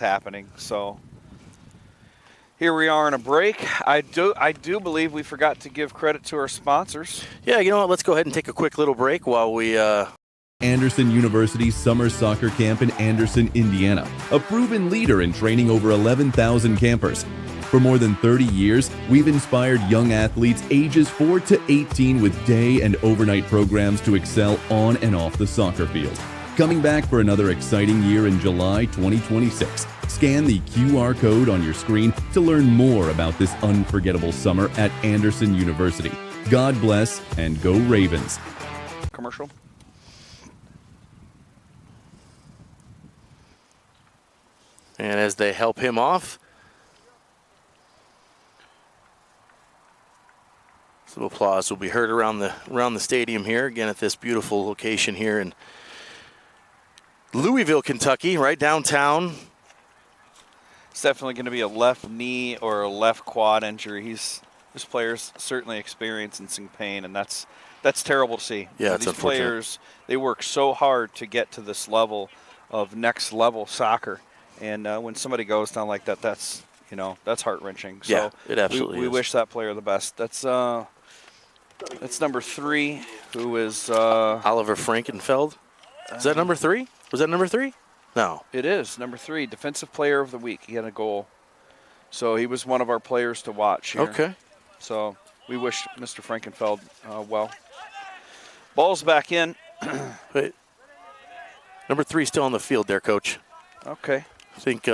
happening. So here we are in a break. I do believe we forgot to give credit to our sponsors. Yeah, you know what? Let's go ahead and take a quick little break while we Anderson University Summer Soccer Camp in Anderson, Indiana, a proven leader in training over 11,000 campers. For more than 30 years, we've inspired young athletes ages 4 to 18 with day and overnight programs to excel on and off the soccer field. Coming back for another exciting year in July 2026. Scan the QR code on your screen to learn more about this unforgettable summer at Anderson University. God bless and go Ravens. Commercial. And as they help him off, some applause will be heard around the stadium here, again at this beautiful location here in Louisville, Kentucky, right downtown. It's definitely going to be a left knee or a left quad injury. This player's certainly experiencing some pain, and that's terrible to see. Yeah, it's these unfortunate. Players, they work so hard to get to this level of next level soccer, and when somebody goes down like that, that's heart-wrenching. So yeah, it absolutely we is. wish that player the best. That's number 3, who is Oliver Frankenfeld. Is that number 3? Was that number 3? No. It is. Number 3, Defensive Player of the Week. He had a goal. So he was one of our players to watch here. Okay. So we wish Mr. Frankenfeld well. Ball's back in. Wait. Number 3 still on the field there, Coach. Okay. I think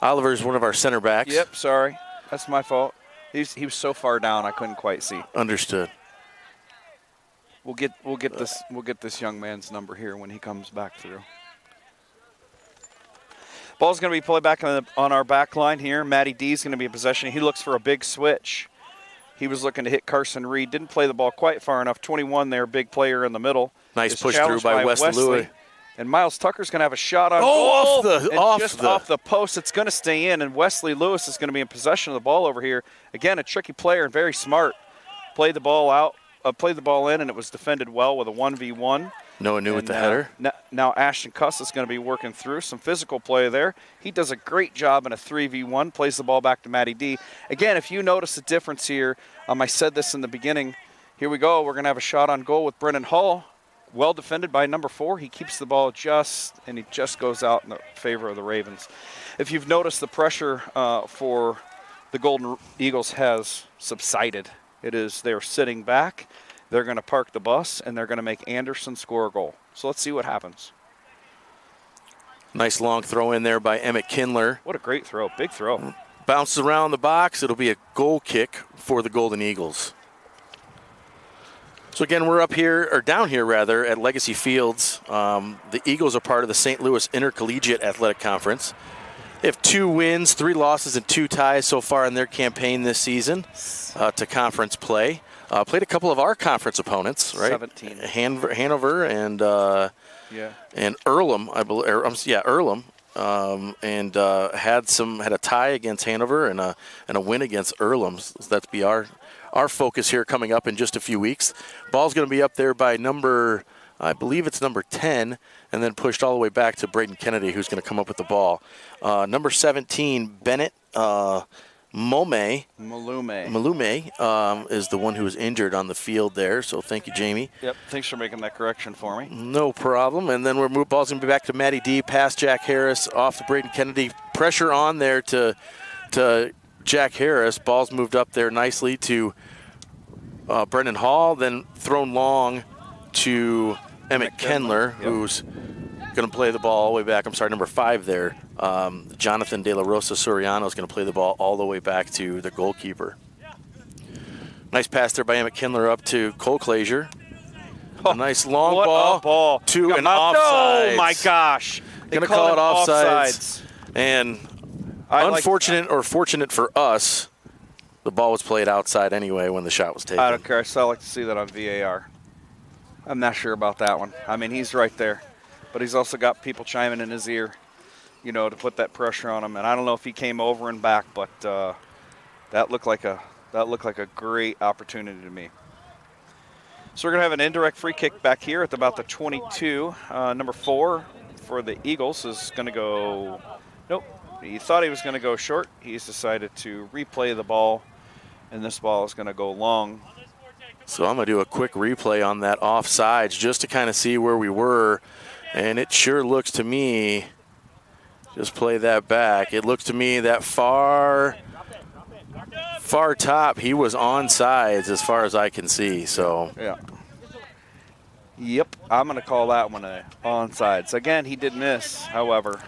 Oliver's one of our center backs. Yep, sorry. That's my fault. He was so far down I couldn't quite see. Understood. We'll get this young man's number here when he comes back through. Ball's going to be played back on our back line here. Matty D's going to be in possession. He looks for a big switch. He was looking to hit Carson Reed. Didn't play the ball quite far enough. 21 there, big player in the middle. Nice push through by Wesley Louis. And Miles Tucker's going to have a shot on goal. Off the post. It's going to stay in, and Wesley Lewis is going to be in possession of the ball over here. Again, a tricky player and very smart. Played the ball in, and it was defended well with a 1v1. Noah New with the header. Now Ashton Cuss is going to be working through some physical play there. He does a great job in a 3v1, plays the ball back to Matty D. Again, if you notice the difference here, I said this in the beginning. Here we go. We're going to have a shot on goal with Brennan Hall. Well defended by number 4. He keeps the ball and he just goes out in the favor of the Ravens. If you've noticed, the pressure for the Golden Eagles has subsided. They're sitting back. They're going to park the bus, and they're going to make Anderson score a goal. So let's see what happens. Nice long throw in there by Emmett Kindler. What a great throw. Big throw. Bounces around the box. It'll be a goal kick for the Golden Eagles. So again, we're down here at Legacy Fields. The Eagles are part of the St. Louis Intercollegiate Athletic Conference. They have 2 wins, 3 losses, and 2 ties so far in their campaign this season to conference play. Played a couple of our conference opponents, right? 17. Hanover and Earlham, I believe. Earlham, and had a tie against Hanover and a win against Earlham. So that's be our focus here coming up in just a few weeks. Ball's going to be up there by I believe it's number 10, and then pushed all the way back to Braden Kennedy, who's going to come up with the ball. Number 17, Bennett Malume is the one who was injured on the field there, so thank you, Jamie. Yep, thanks for making that correction for me. No problem. And then ball's going to be back to Matty D, past Jack Harris, off to Braden Kennedy. Pressure on there to Jack Harris. Ball's moved up there nicely to Brendan Hall, then thrown long to Emmett Kendler, who's going to play the ball all the way back. I'm sorry, number 5 there. Jonathan De La Rosa Soriano is going to play the ball all the way back to the goalkeeper. Nice pass there by Emmett Kindler up to Cole Clazier. A nice long ball to an offside. Oh, my gosh. Going to call it offsides. And unfortunate or fortunate for us, the ball was played outside anyway when the shot was taken. I don't care. I still like to see that on VAR. I'm not sure about that one. I mean, he's right there. But he's also got people chiming in his ear, to put that pressure on him. And I don't know if he came over and back, but that looked like a great opportunity to me. So we're going to have an indirect free kick back here at about the 22. Number 4 for the Eagles is going to go. Nope. He thought he was going to go short. He's decided to replay the ball, and this ball is going to go long. So I'm going to do a quick replay on that offsides just to kind of see where we were. And it sure looks to me, just play that back. It looks to me that far top, he was onside as far as I can see. So yeah. Yep, I'm going to call that one onside. Again, he did miss, however.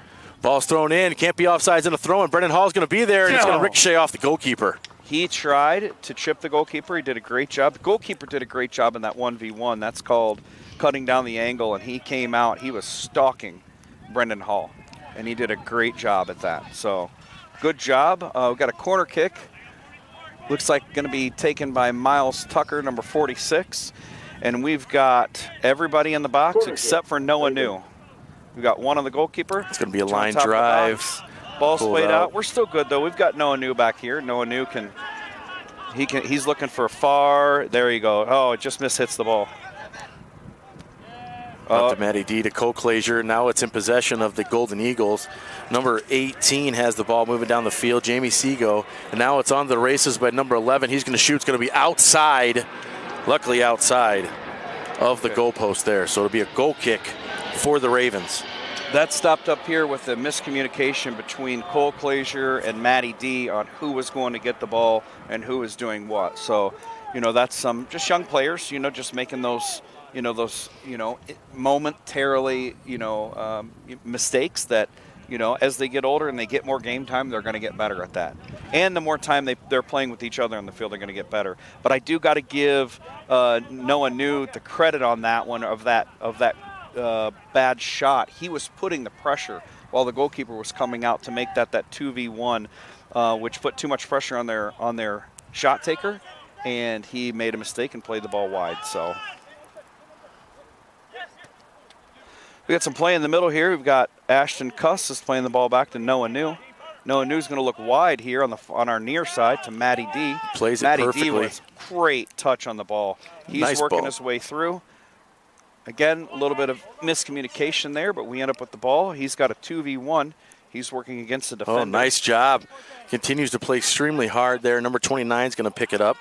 Ball's thrown in. Can't be offsides in a throw, and Brendan Hall's going to be there, and it's going to ricochet off the goalkeeper. He tried to chip the goalkeeper. He did a great job. The goalkeeper did a great job in that 1v1. That's called cutting down the angle, and he came out. He was stalking Brendan Hall, and he did a great job at that. So good job. We've got a corner kick. Looks like going to be taken by Miles Tucker, number 46. And we've got everybody in the box except for Noah New. We've got one on the goalkeeper. It's going to be a line drive. Ball splayed out. We're still good, though. We've got Noah New back here. Noah New he's looking for far. There you go. Oh, it just hits the ball. Up to Matty D to Cole Clazier. Now it's in possession of the Golden Eagles. Number 18 has the ball moving down the field, Jamie Seago. And now it's on the races by number 11. He's going to shoot. It's going to be outside, luckily outside of the goalpost there. So it'll be a goal kick for the Ravens. That stopped up here with the miscommunication between Cole Clazier and Matty D on who was going to get the ball and who was doing what. So, that's some just young players, just making those momentarily, mistakes that, as they get older and they get more game time, they're going to get better at that. And the more time they're playing with each other on the field, they're going to get better. But I do got to give Noah New the credit on that one of that bad shot. He was putting the pressure while the goalkeeper was coming out to make that 2v1, which put too much pressure on their shot taker, and he made a mistake and played the ball wide. So we got some play in the middle here. We've got Ashton Cuss is playing the ball back to Noah New. Noah New's going to look wide here on our near side to Matty D. Plays it Matty perfectly. D was great touch on the ball. He's Nice working ball. his way through. Again, a little bit of miscommunication there, but we end up with the ball. He's got a 2v1. He's working against the defender. Oh, nice job. Continues to play extremely hard there. Number 29 is going to pick it up.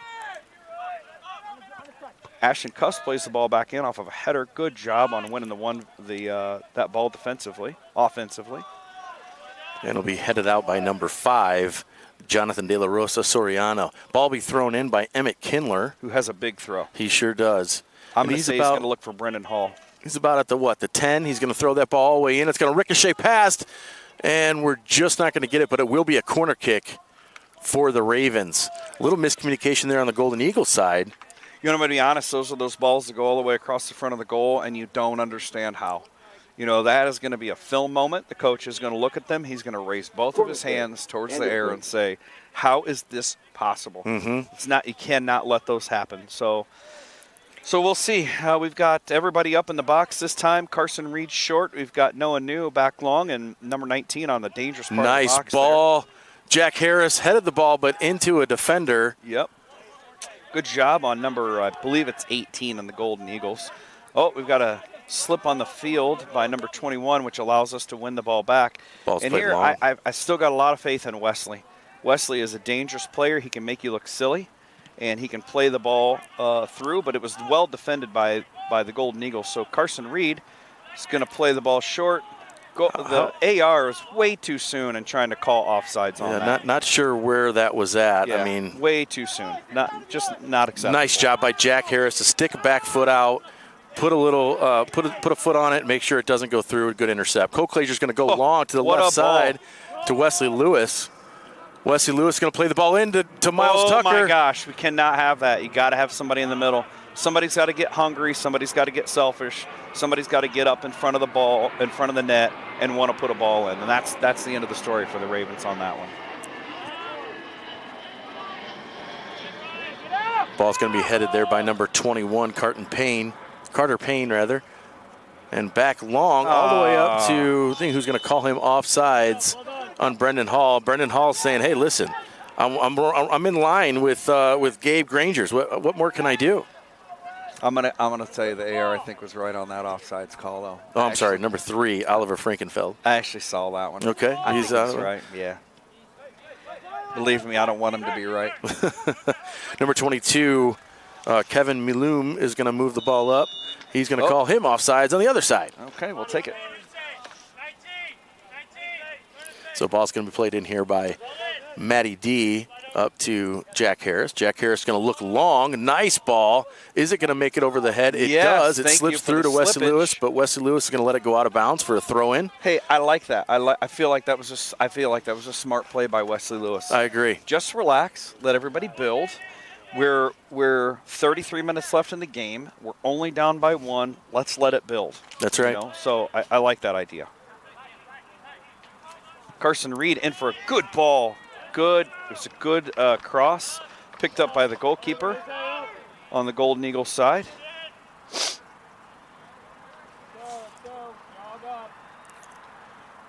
Ashton Cuss plays the ball back in off of a header. Good job on winning that ball offensively. And it'll be headed out by number 5, Jonathan De La Rosa Soriano. Ball be thrown in by Emmett Kindler. Who has a big throw. He sure does. I'm going to say he's going to look for Brendan Hall. He's about at the 10. He's going to throw that ball all the way in. It's going to ricochet past, and we're just not going to get it, but it will be a corner kick for the Ravens. A little miscommunication there on the Golden Eagles side. I'm going to be honest, those are those balls that go all the way across the front of the goal, and you don't understand how. That is going to be a film moment. The coach is going to look at them. He's going to raise both of his hands towards the air and say, how is this possible? It's not. You cannot let those happen. So we'll see. We've got everybody up in the box this time. Carson Reed short. We've got Noah New back long and number 19 on the dangerous part of the box. Nice ball. There. Jack Harris headed the ball, but into a defender. Yep. Good job on number, I believe it's 18 on the Golden Eagles. Oh, we've got a slip on the field by number 21, which allows us to win the ball back. Ball's and played here, long. I still got a lot of faith in Wesley. Wesley is a dangerous player. He can make you look silly, and he can play the ball through, but it was well defended by the Golden Eagles. So Carson Reed is going to play the ball short. The AR is way too soon and trying to call offsides on that. Not sure where that was at. Yeah, I mean, way too soon. Not acceptable. Nice job by Jack Harris to stick a back foot out, put a foot on it, make sure it doesn't go through. A good intercept. Cole Clazier's going to go long to the left side to Wesley Lewis. Wesley Lewis is going to play the ball in to Miles Tucker. Oh my gosh, we cannot have that. You got to have somebody in the middle. Somebody's got to get hungry. Somebody's got to get selfish. Somebody's got to get up in front of the ball, in front of the net, and want to put a ball in. And that's the end of the story for the Ravens on that one. Ball's going to be headed there by number 21, Carter Payne, and back long all the way up to I think who's going to call him offsides on Brendan Hall. Brendan Hall saying, "Hey, listen, I'm in line with Gabe Granger's. What more can I do?" I'm gonna tell you the AR I think was right on that offsides call though. Oh, I'm sorry, number 3, Oliver Frankenfeld. I actually saw that one. Okay, he's right. Yeah. Believe me, I don't want him to be right. Number 22, Kevin Milum is going to move the ball up. He's going to call him offsides on the other side. Okay, we'll take it. So ball's going to be played in here by Matty D up to Jack Harris. Jack Harris going to look long. Nice ball. Is it going to make it over the head? It does. It slips through to Wesley Lewis, but Wesley Lewis is going to let it go out of bounds for a throw in. Hey, I like that. I feel like that was a smart play by Wesley Lewis. I agree. Just relax. Let everybody build. We're 33 minutes left in the game. We're only down by 1. Let's let it build. That's right. So I like that idea. Carson Reed in for a good ball. Good. It was a good cross picked up by the goalkeeper on the Golden Eagles side.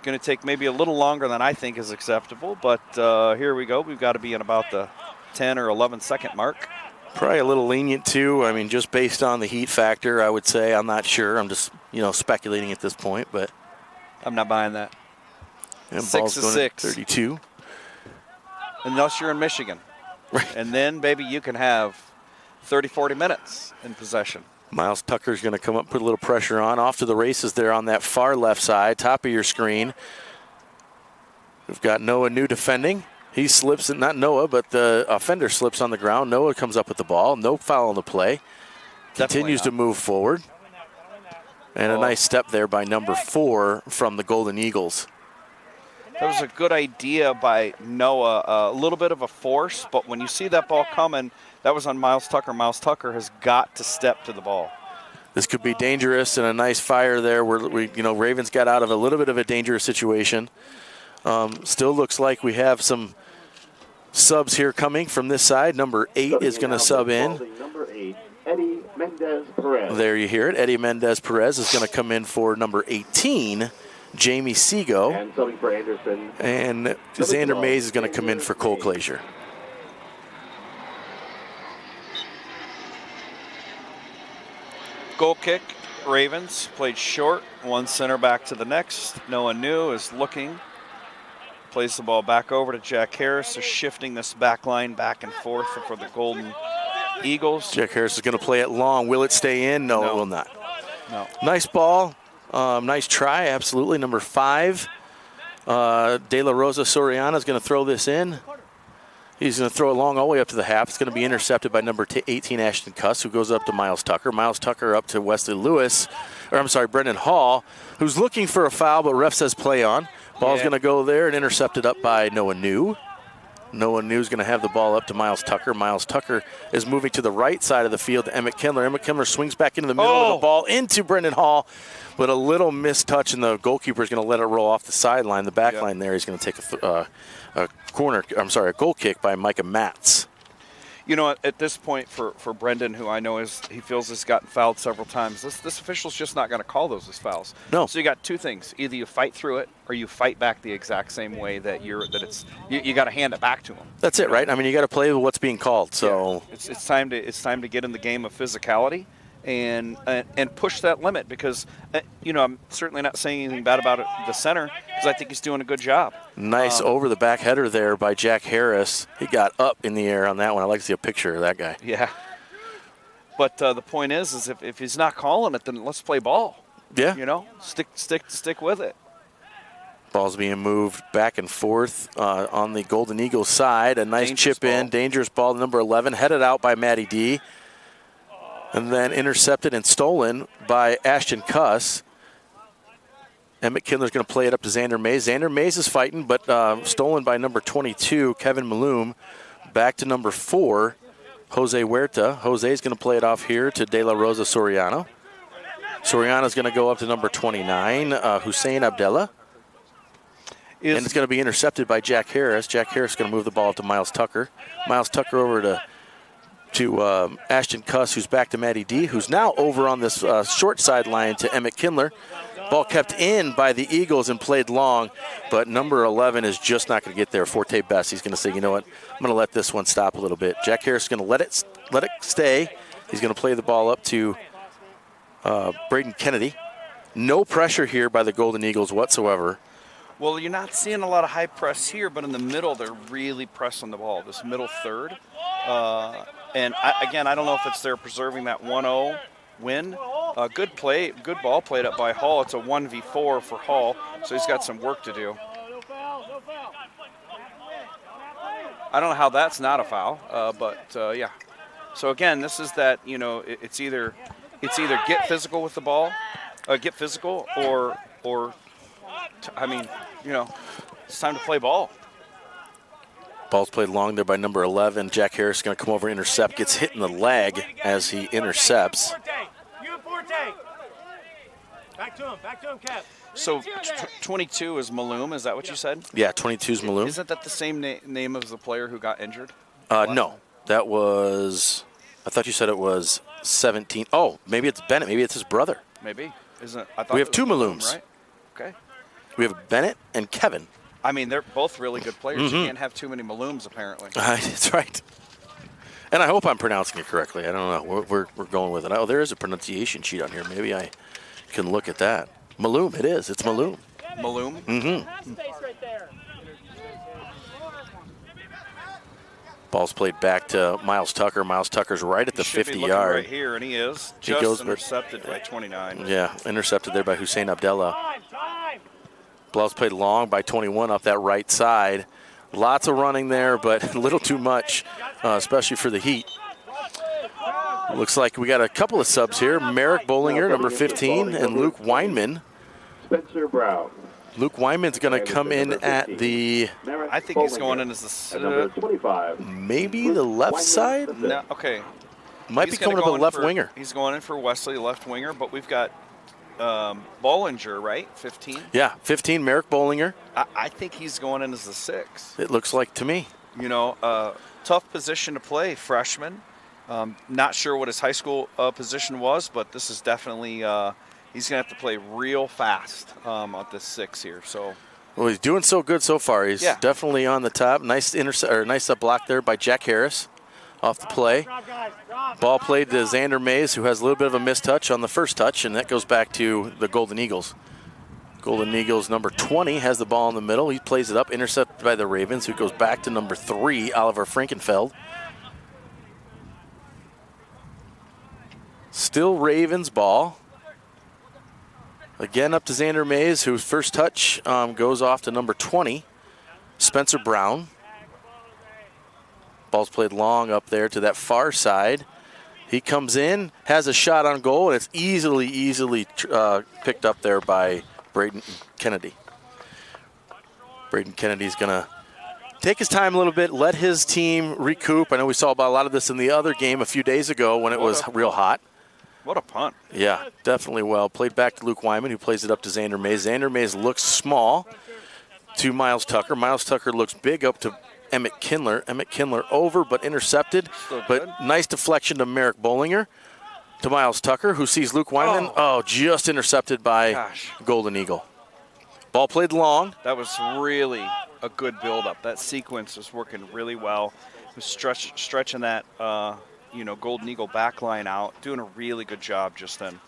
Going to take maybe a little longer than I think is acceptable, but here we go. We've got to be in about the 10 or 11 second mark. Probably a little lenient too. I mean, just based on the heat factor, I would say. I'm not sure. I'm just speculating at this point, but I'm not buying that. And 6 to 6. 32. Unless you're in Michigan. Right. And then, baby, you can have 30, 40 minutes in possession. Miles Tucker's going to come up, put a little pressure on. Off to the races there on that far left side, top of your screen. We've got Noah New defending. He slips, not Noah, but the offender slips on the ground. Noah comes up with the ball. No foul on the play. Continues to move forward. And a nice step there by number 4 from the Golden Eagles. That was a good idea by Noah. A little bit of a force, but when you see that ball coming, that was on Miles Tucker. Miles Tucker has got to step to the ball. This could be dangerous, and a nice fire there where Ravens got out of a little bit of a dangerous situation. Still looks like we have some subs here coming from this side. Number 8 is going to sub in. Number 8, Eddie Mendez-Perez. There you hear it. Eddie Mendez-Perez is going to come in for number 18, Jamie Seago. And subbing for Anderson. And Xander Mays is going to come in for Cole Glazier. Goal kick, Ravens played short. One center back to the next. Noah New is looking. Plays the ball back over to Jack Harris. They're shifting this back line back and forth for the Golden Eagles. Jack Harris is going to play it long. Will it stay in? No, it will not. No. Nice ball. Nice try, absolutely. Number 5, De La Rosa Soriano is going to throw this in. He's going to throw it long all the way up to the half. It's going to be intercepted by number 18, Ashton Cuss, who goes up to Miles Tucker. Miles Tucker up to Brendan Hall, who's looking for a foul, but ref says play on. Ball's going to go there and intercepted up by Noah New. Noah New's going to have the ball up to Miles Tucker. Miles Tucker is moving to the right side of the field to Emmett Kindler. Emmett Kindler swings back into the middle of the ball into Brendan Hall, but a little mistouch, and the goalkeeper is going to let it roll off the sideline. The back line there, he's going to take a goal kick by Micah Matz. You know, at this point for Brendan, who I know he feels has gotten fouled several times, this official's just not going to call those as fouls. No. So you got two things: either you fight through it, or you fight back the exact same way you got to hand it back to him. That's it, right? I mean, you got to play with what's being called. So it's time to get in the game of physicality and push that limit, because I'm certainly not saying anything bad about the center, because I think he's doing a good job. Nice over the back header there by Jack Harris. He got up in the air on that one. I'd like to see a picture of that guy. Yeah. But the point is if he's not calling it, then let's play ball. Yeah. Stick with it. Ball's being moved back and forth on the Golden Eagles side. A nice chip in, dangerous ball, number 11, headed out by Matty D. And then intercepted and stolen by Ashton Cuss. Emmett Kindler's going to play it up to Xander Mays. Xander Mays is fighting, but stolen by number 22, Kevin Malum. Back to number 4, Jose Huerta. Jose's going to play it off here to De La Rosa Soriano. Soriano's going to go up to number 29, Hussein Abdallah. And it's going to be intercepted by Jack Harris. Jack Harris is going to move the ball up to Miles Tucker. Miles Tucker over to Ashton Cuss, who's back to Matty D, who's now over on this short sideline to Emmett Kindler. Ball kept in by the Eagles and played long, but number 11 is just not going to get there. Forte Best, he's going to say, you know what, I'm going to let this one stop a little bit. Jack Harris is going to let it stay. He's going to play the ball up to Braden Kennedy. No pressure here by the Golden Eagles whatsoever. Well, you're not seeing a lot of high press here, but in the middle, they're really pressing the ball, this middle third. And I don't know if it's they're preserving that 1-0 win. Good play, good ball played up by Hall. It's a 1v4 for Hall, so he's got some work to do. I don't know how that's not a foul, but yeah. So again, this is that, it's either get physical with the ball, get physical, or it's time to play ball. Ball's played long there by number 11. Jack Harris is going to come over and intercept. Gets hit in the leg as he intercepts. Back to him, Kev. So 22 is Malum, is that what you said? Yeah, 22 is Malum. Isn't that the same name as the player who got injured? No, that was, I thought you said it was 17. Oh, maybe it's Bennett. Maybe it's his brother. Maybe. We have 2 Malums. Right? Okay. We have Bennett and Kevin. I mean, they're both really good players. Mm-hmm. You can't have too many Malooms, apparently. That's right. And I hope I'm pronouncing it correctly. I don't know. We're going with it. Oh, there is a pronunciation sheet on here. Maybe I can look at that. Malum, it is. It's Malum. Malum? Mm-hmm. Ball's played back to Miles Tucker. Miles Tucker's right at the 50-yard. Right here, and he is. Just intercepted by 29. Yeah, intercepted there by Hussein Abdallah. Ball's played long by 21 up that right side. Lots of running there, but a little too much, especially for the heat. Looks like we got a couple of subs here. Merrick Bollinger, number 15, and Luke Weinman. Spencer Brown. Luke Weinman's going to come in at the... I think he's going in as the... 25. Maybe the left side? No, okay. Might be coming up a left winger. He's going in for Wesley, left winger, but we've got Bollinger, right? 15? Yeah, 15, Merrick Bollinger. I think he's going in as the 6. It looks like to me. You know, tough position to play, freshman. Not sure what his high school position was, but this is definitely he's going to have to play real fast at this 6 here. So, well, he's doing so good so far. He's definitely on the top. Nice nice block there by Jack Harris off the play. Ball played to Xander Mays, who has a little bit of a mistouch on the first touch, and that goes back to the Golden Eagles. Golden Eagles number 20 has the ball in the middle. He plays it up, intercepted by the Ravens, who goes back to number 3, Oliver Frankenfeld. Still Ravens ball. Again up to Xander Mays, whose first touch goes off to number 20, Spencer Brown. Ball's played long up there to that far side. He comes in, has a shot on goal, and it's easily picked up there by Braden Kennedy. Braden Kennedy's going to take his time a little bit, let his team recoup. I know we saw about a lot of this in the other game a few days ago when it was real hot. What a punt. Yeah, definitely well. Played back to Luke Wyman, who plays it up to Xander Mays. Xander Mays looks small to Miles Tucker. Miles Tucker looks big up to Emmett Kindler. Emmett Kindler over, but intercepted. But nice deflection to Merrick Bollinger. To Miles Tucker, who sees Luke Wyman. Oh, just intercepted by Golden Eagle. Ball played long. That was really a good build-up. That sequence was working really well. It was stretching that Golden Eagle back line out, doing a really good job just then.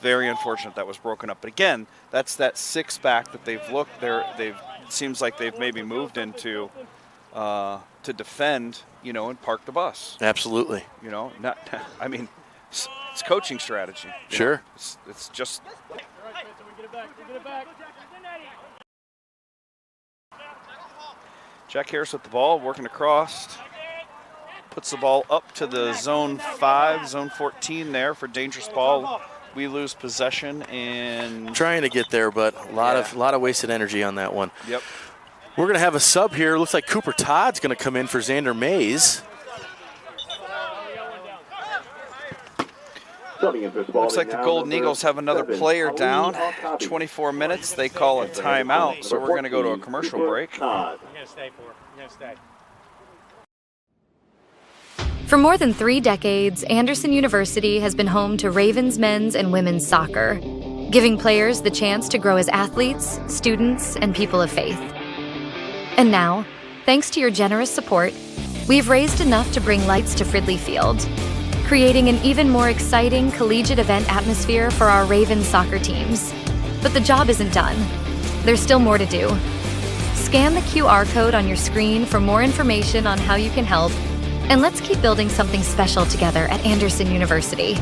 Very unfortunate that was broken up. But again, that's that 6 back that they've looked there. Seems like they've maybe moved into to defend, and park the bus. Absolutely. It's coaching strategy. Sure. It's just. Jack Harris with the ball, working across. Puts the ball up to the zone 5, zone 14 there for dangerous ball. We lose possession and trying to get there, but a lot of wasted energy on that one. Yep. We're going to have a sub here. Looks like Cooper Todd's going to come in for Xander Mays. Looks like the Golden Eagles have another player down. 24 minutes. They call a timeout, so we're going to go to a commercial break. For more than 3 decades, Anderson University has been home to Ravens men's and women's soccer, giving players the chance to grow as athletes, students, and people of faith. And now, thanks to your generous support, we've raised enough to bring lights to Fridley Field, creating an even more exciting collegiate event atmosphere for our Ravens soccer teams. But the job isn't done. There's still more to do. Scan the QR code on your screen for more information on how you can help. And let's keep building something special together at Anderson University.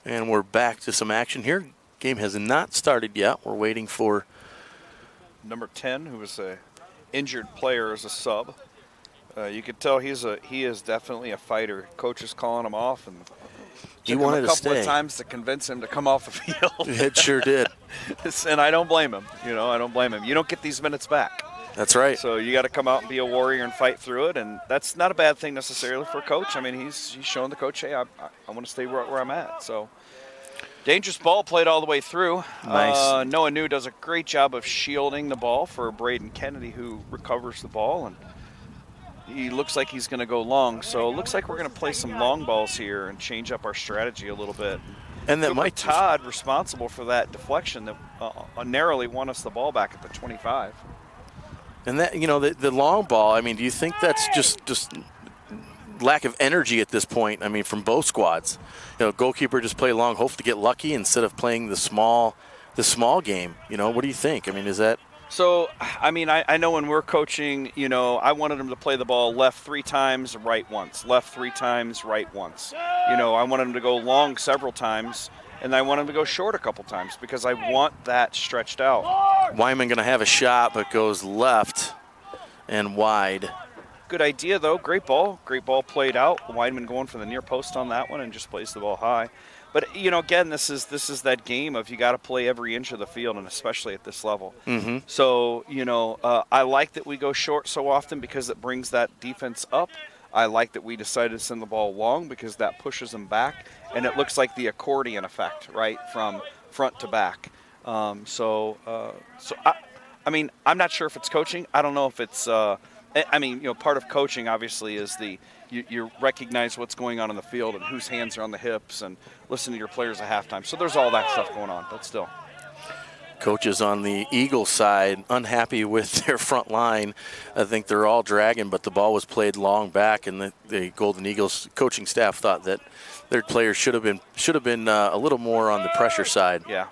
And we're back to some action here. Game has not started yet. We're waiting for number 10, who was a injured player as a sub. You could tell he is definitely a fighter. Coach is calling him off, and he wanted a couple of times to convince him to come off the field. It sure did. And I don't blame him. I don't blame him. You don't get these minutes back. That's right. So you got to come out and be a warrior and fight through it, and that's not a bad thing necessarily for a coach. I mean, he's showing the coach, hey, I want to stay where I'm at. So dangerous ball played all the way through. Nice. Noah New does a great job of shielding the ball for Braden Kennedy, who recovers the ball, and he looks like he's going to go long. So it looks like we're going to play some long balls here and change up our strategy a little bit. And that might Todd responsible for that deflection that narrowly won us the ball back at the 25. And that, the long ball, I mean, do you think that's just lack of energy at this point? I mean, from both squads. Goalkeeper just play long, hope to get lucky instead of playing the small game. What do you think? I mean, is that So, I mean, I know when we're coaching, I wanted him to play the ball left 3 times, right once. Left 3 times, right once. I wanted him to go long several times, and I want him to go short a couple times because I want that stretched out. Wyman going to have a shot, but goes left and wide. Good idea, though. Great ball. Great ball played out. Weidman going for the near post on that one and just plays the ball high. But, again, this is that game of you got to play every inch of the field, and especially at this level. Mm-hmm. So, I like that we go short so often because it brings that defense up. I like that we decided to send the ball long because that pushes them back, and it looks like the accordion effect, right, from front to back. I'm not sure if it's coaching. I don't know if it's part of coaching obviously is you recognize what's going on in the field and whose hands are on the hips and listen to your players at halftime. So there's all that stuff going on, but still. Coaches on the Eagles side unhappy with their front line. I think they're all dragging, but the ball was played long back, and the Golden Eagles coaching staff thought that their players should have been a little more on the pressure side. Yeah.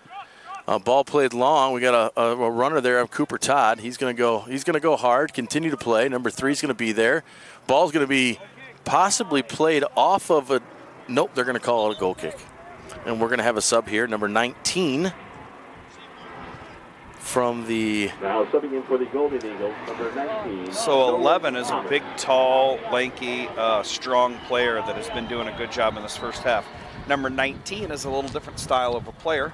Ball played long. We got a runner there of Cooper Todd. He's going to go hard, continue to play. Number 3 is going to be there. Ball's going to be possibly played off of a – nope, they're going to call it a goal kick. And we're going to have a sub here, number 19 from the – Now subbing in for the Golden Eagles, number 19. So 11 is a big, tall, lanky, strong player that has been doing a good job in this first half. Number 19 is a little different style of a player.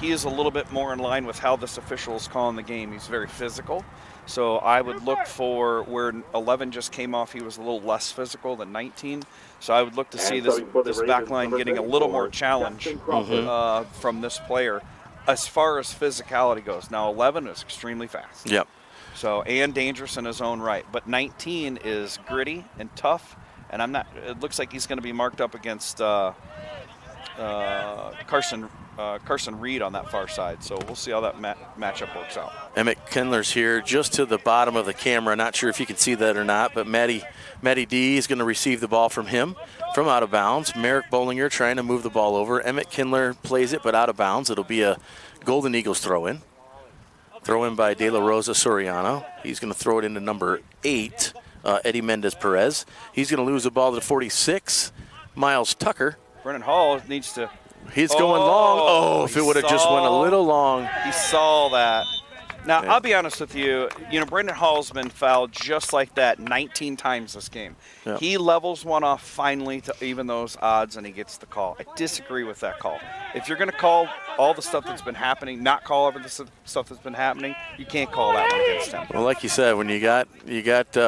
He is a little bit more in line with how this official is calling the game. He's very physical. So I would look for where 11 just came off, he was a little less physical than 19. So I would look to see this back line getting a little more challenge from this player as far as physicality goes. Now 11 is extremely fast. Yep. So, and dangerous in his own right. But 19 is gritty and tough. And it looks like he's going to be marked up against Carson Reed on that far side. So we'll see how that matchup works out. Emmett Kindler's here just to the bottom of the camera. Not sure if you can see that or not, but Matty D is going to receive the ball from him from out of bounds. Merrick Bollinger trying to move the ball over. Emmett Kindler plays it, but out of bounds. It'll be a Golden Eagles throw-in. Throw-in by De La Rosa Soriano. He's going to throw it into number 8, Eddie Mendez-Perez. He's going to lose the ball to 46, Miles Tucker. Brennan Hall needs to... He's going long. Oh, if it would have just went a little long. He saw that. Now, I'll be honest with you. Brendan Hall's been fouled just like that 19 times this game. Yep. He levels one off finally to even those odds, and he gets the call. I disagree with that call. If you're going to call all the stuff that's been happening, not call over the stuff that's been happening, you can't call that one against him. Well, like you said, when you got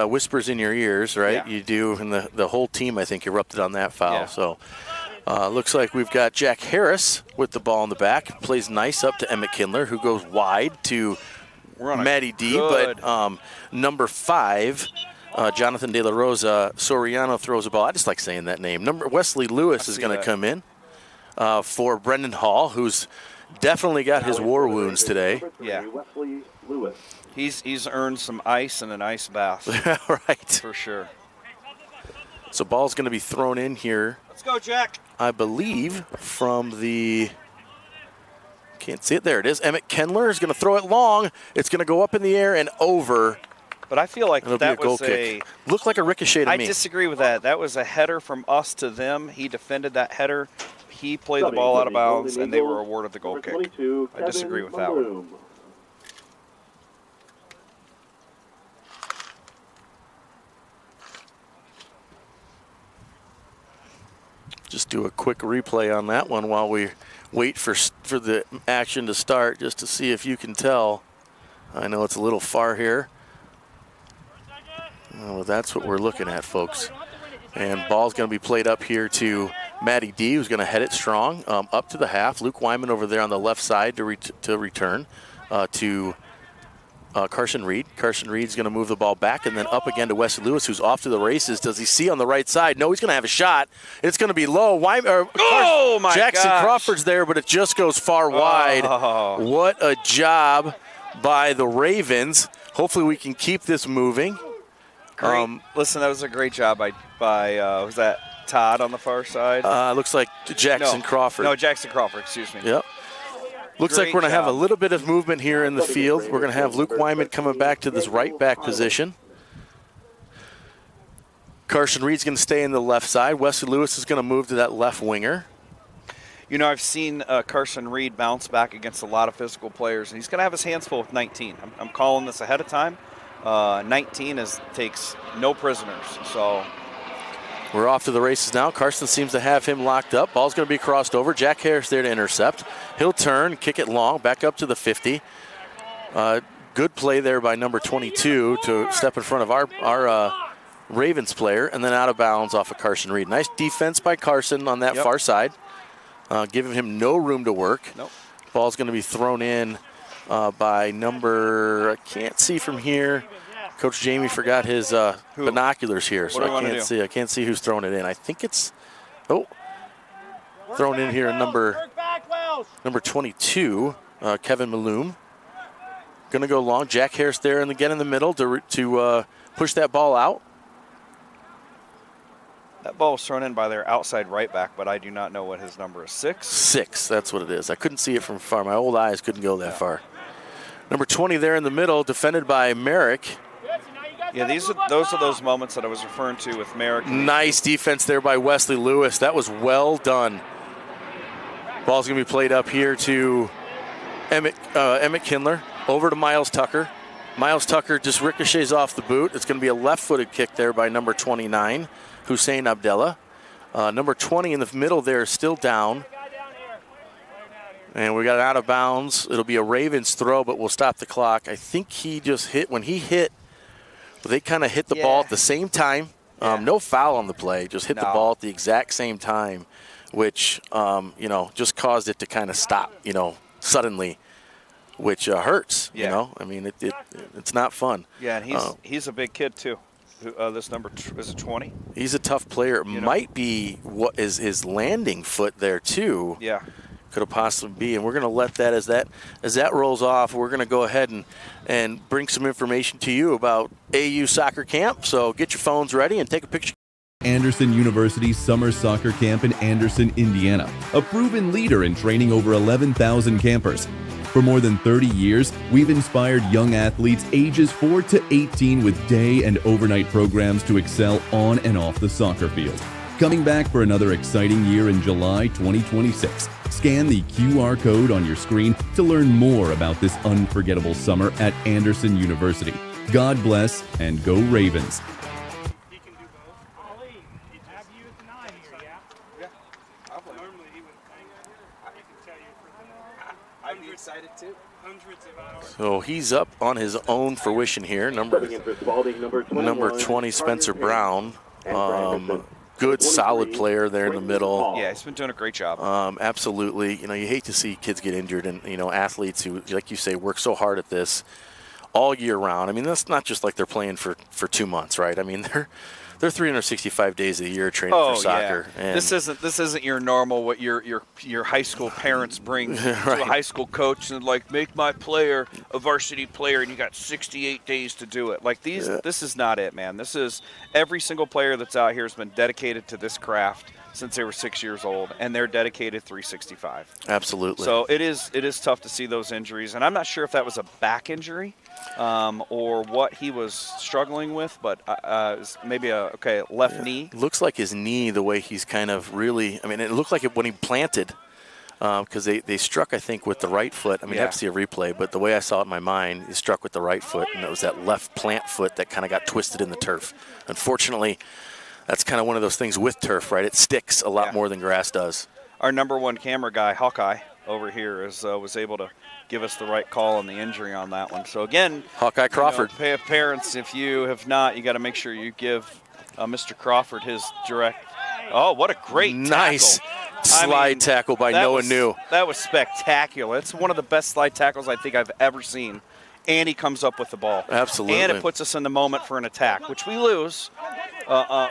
whispers in your ears, right? Yeah. You do, and the whole team, I think, erupted on that foul. Yeah. So. Looks like we've got Jack Harris with the ball in the back. Plays nice up to Emmett Kindler, who goes wide to Matty D. But number 5, Jonathan De La Rosa Soriano throws a ball. I just like saying that name. Wesley Lewis is going to come in for Brendan Hall, who's definitely got his war wounds today. Yeah. Wesley Lewis. He's earned some ice and an ice bath. Right. For sure. So ball's going to be thrown in here. Let's go, Jack. I believe from the, can't see it, there it is. Emmett Kindler is going to throw it long. It's going to go up in the air and over. But I feel like that was kick. Looked like a ricochet to me. I disagree with that. That was a header from us to them. He defended that header. He played the ball out of bounds, and they were awarded the goal kick. I disagree with that one. Just do a quick replay on that one while we wait for the action to start, just to see if you can tell. I know it's a little far here. Well, that's what we're looking at, folks. And ball's going to be played up here to Matty D, who's going to head it strong up to the half. Luke Wyman over there on the left side to return to Carson Reed. Carson Reed's going to move the ball back and then up again to Wesley Lewis, who's off to the races. Does he see on the right side? No, he's going to have a shot. It's going to be low. Jackson Crawford's there, but it just goes far wide. What a job by the Ravens. Hopefully we can keep this moving. Great. Listen, that was a great job by was that Todd on the far side? Looks like Jackson Crawford. No, Jackson Crawford, excuse me. Yep. Looks like we're going to have a little bit of movement here in the field. We're going to have Luke Wyman coming back to this right back position. Carson Reed's going to stay in the left side. Wesley Lewis is going to move to that left winger. You know, I've seen Carson Reed bounce back against a lot of physical players, and he's going to have his hands full with 19. I'm calling this ahead of time. 19 takes no prisoners, so... We're off to the races now. Carson seems to have him locked up. Ball's going to be crossed over. Jack Harris there to intercept. He'll turn, kick it long, back up to the 50. Good play there by number 22 to step in front of our Ravens player, and then out of bounds off of Carson Reed. Nice defense by Carson on that far side, giving him no room to work. Nope. Ball's going to be thrown in by number, I can't see from here. Coach Jamie forgot his binoculars here, so I can't see. I can't see who's throwing it in. I think it's thrown in here. Number 22, Kevin Malloum. Going to go long. Jack Harris there and again in the middle to push that ball out. That ball was thrown in by their outside right back, but I do not know what his number is. 6? 6, that's what it is. I couldn't see it from far. My old eyes couldn't go that far. Number 20 there in the middle, defended by Merrick. Yeah, those are those moments that I was referring to with Merrick. Nice defense there by Wesley Lewis. That was well done. Ball's going to be played up here to Emmett Kindler, over to Miles Tucker. Miles Tucker just ricochets off the boot. It's going to be a left-footed kick there by number 29, Hussein Abdallah. Number 20 in the middle there is still down. And we got it out of bounds. It'll be a Ravens throw, but we'll stop the clock. I think he just hit. When he hit, they kind of hit the ball at the same time. No foul on the play. Just hit the ball at the exact same time, which, just caused it to kind of stop, suddenly, which hurts, I mean, it's not fun. Yeah, and he's a big kid, too. This number, is it 20? He's a tough player. Might be what is his landing foot there, too. Yeah. Could have possibly be, and we're going to let that as that rolls off. We're going to go ahead and bring some information to you about AU soccer camp. So get your phones ready and take a picture. Anderson University's summer soccer camp in Anderson, Indiana, a proven leader in training over 11,000 campers. For more than 30 years, we've inspired young athletes ages 4 to 18 with day and overnight programs to excel on and off the soccer field. Coming back for another exciting year in July 2026. Scan the QR code on your screen to learn more about this unforgettable summer at Anderson University. God bless and go Ravens. He can do both. Ollie, have you at the 9 here, yeah? Yeah. Normally he would think. I can tell you for the I'd be excited too. Hundreds of hours. So he's up on his own fruition here. Number 20, Spencer Brown. Good, solid player there in the middle. Yeah, he's been doing a great job. Absolutely. You hate to see kids get injured and, athletes who, like you say, work so hard at this all year round. I mean, that's not just like they're playing for 2 months, right? I mean, they're 365 days a year training for soccer. Yeah. And this isn't your normal what your high school parents bring to a high school coach and make my player a varsity player, and you got 68 days to do it. This is not it, man. This is every single player that's out here has been dedicated to this craft since they were 6 years old, and they're dedicated 365. Absolutely. So it is tough to see those injuries, and I'm not sure if that was a back injury or what he was struggling with, but maybe a left knee. Looks like his knee, the way he's kind of really, I mean, it looked like it when he planted, because they struck, I think, with the right foot. I mean, I have to see a replay, but the way I saw it in my mind, he struck with the right foot, and it was that left plant foot that kind of got twisted in the turf. Unfortunately, that's kind of one of those things with turf, right? It sticks a lot more than grass does. Our number one camera guy, Hawkeye, over here was able to give us the right call on the injury on that one. So again, Hawkeye Crawford. Parents, if you have not, you got to make sure you give Mr. Crawford his direct. Oh, what a great nice slide tackle by Noah New. That was spectacular. It's one of the best slide tackles I think I've ever seen. And he comes up with the ball. Absolutely. And it puts us in the moment for an attack, which we lose.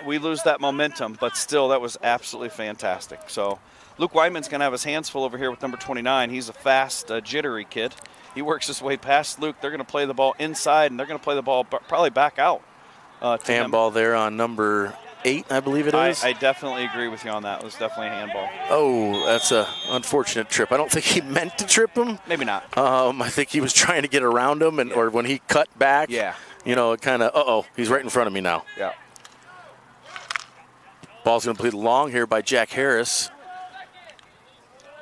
We lose that momentum, but still, that was absolutely fantastic. So Luke Wyman's going to have his hands full over here with number 29. He's a fast, jittery kid. He works his way past Luke. They're going to play the ball inside, and they're going to play the ball probably back out. Handball there on number 8, I believe it is. I definitely agree with you on that. It was definitely a handball. Oh, that's a unfortunate trip. I don't think he meant to trip him. Maybe not. I think he was trying to get around him, or when he cut back, it kind of, he's right in front of me now. Yeah. Ball's going to play long here by Jack Harris.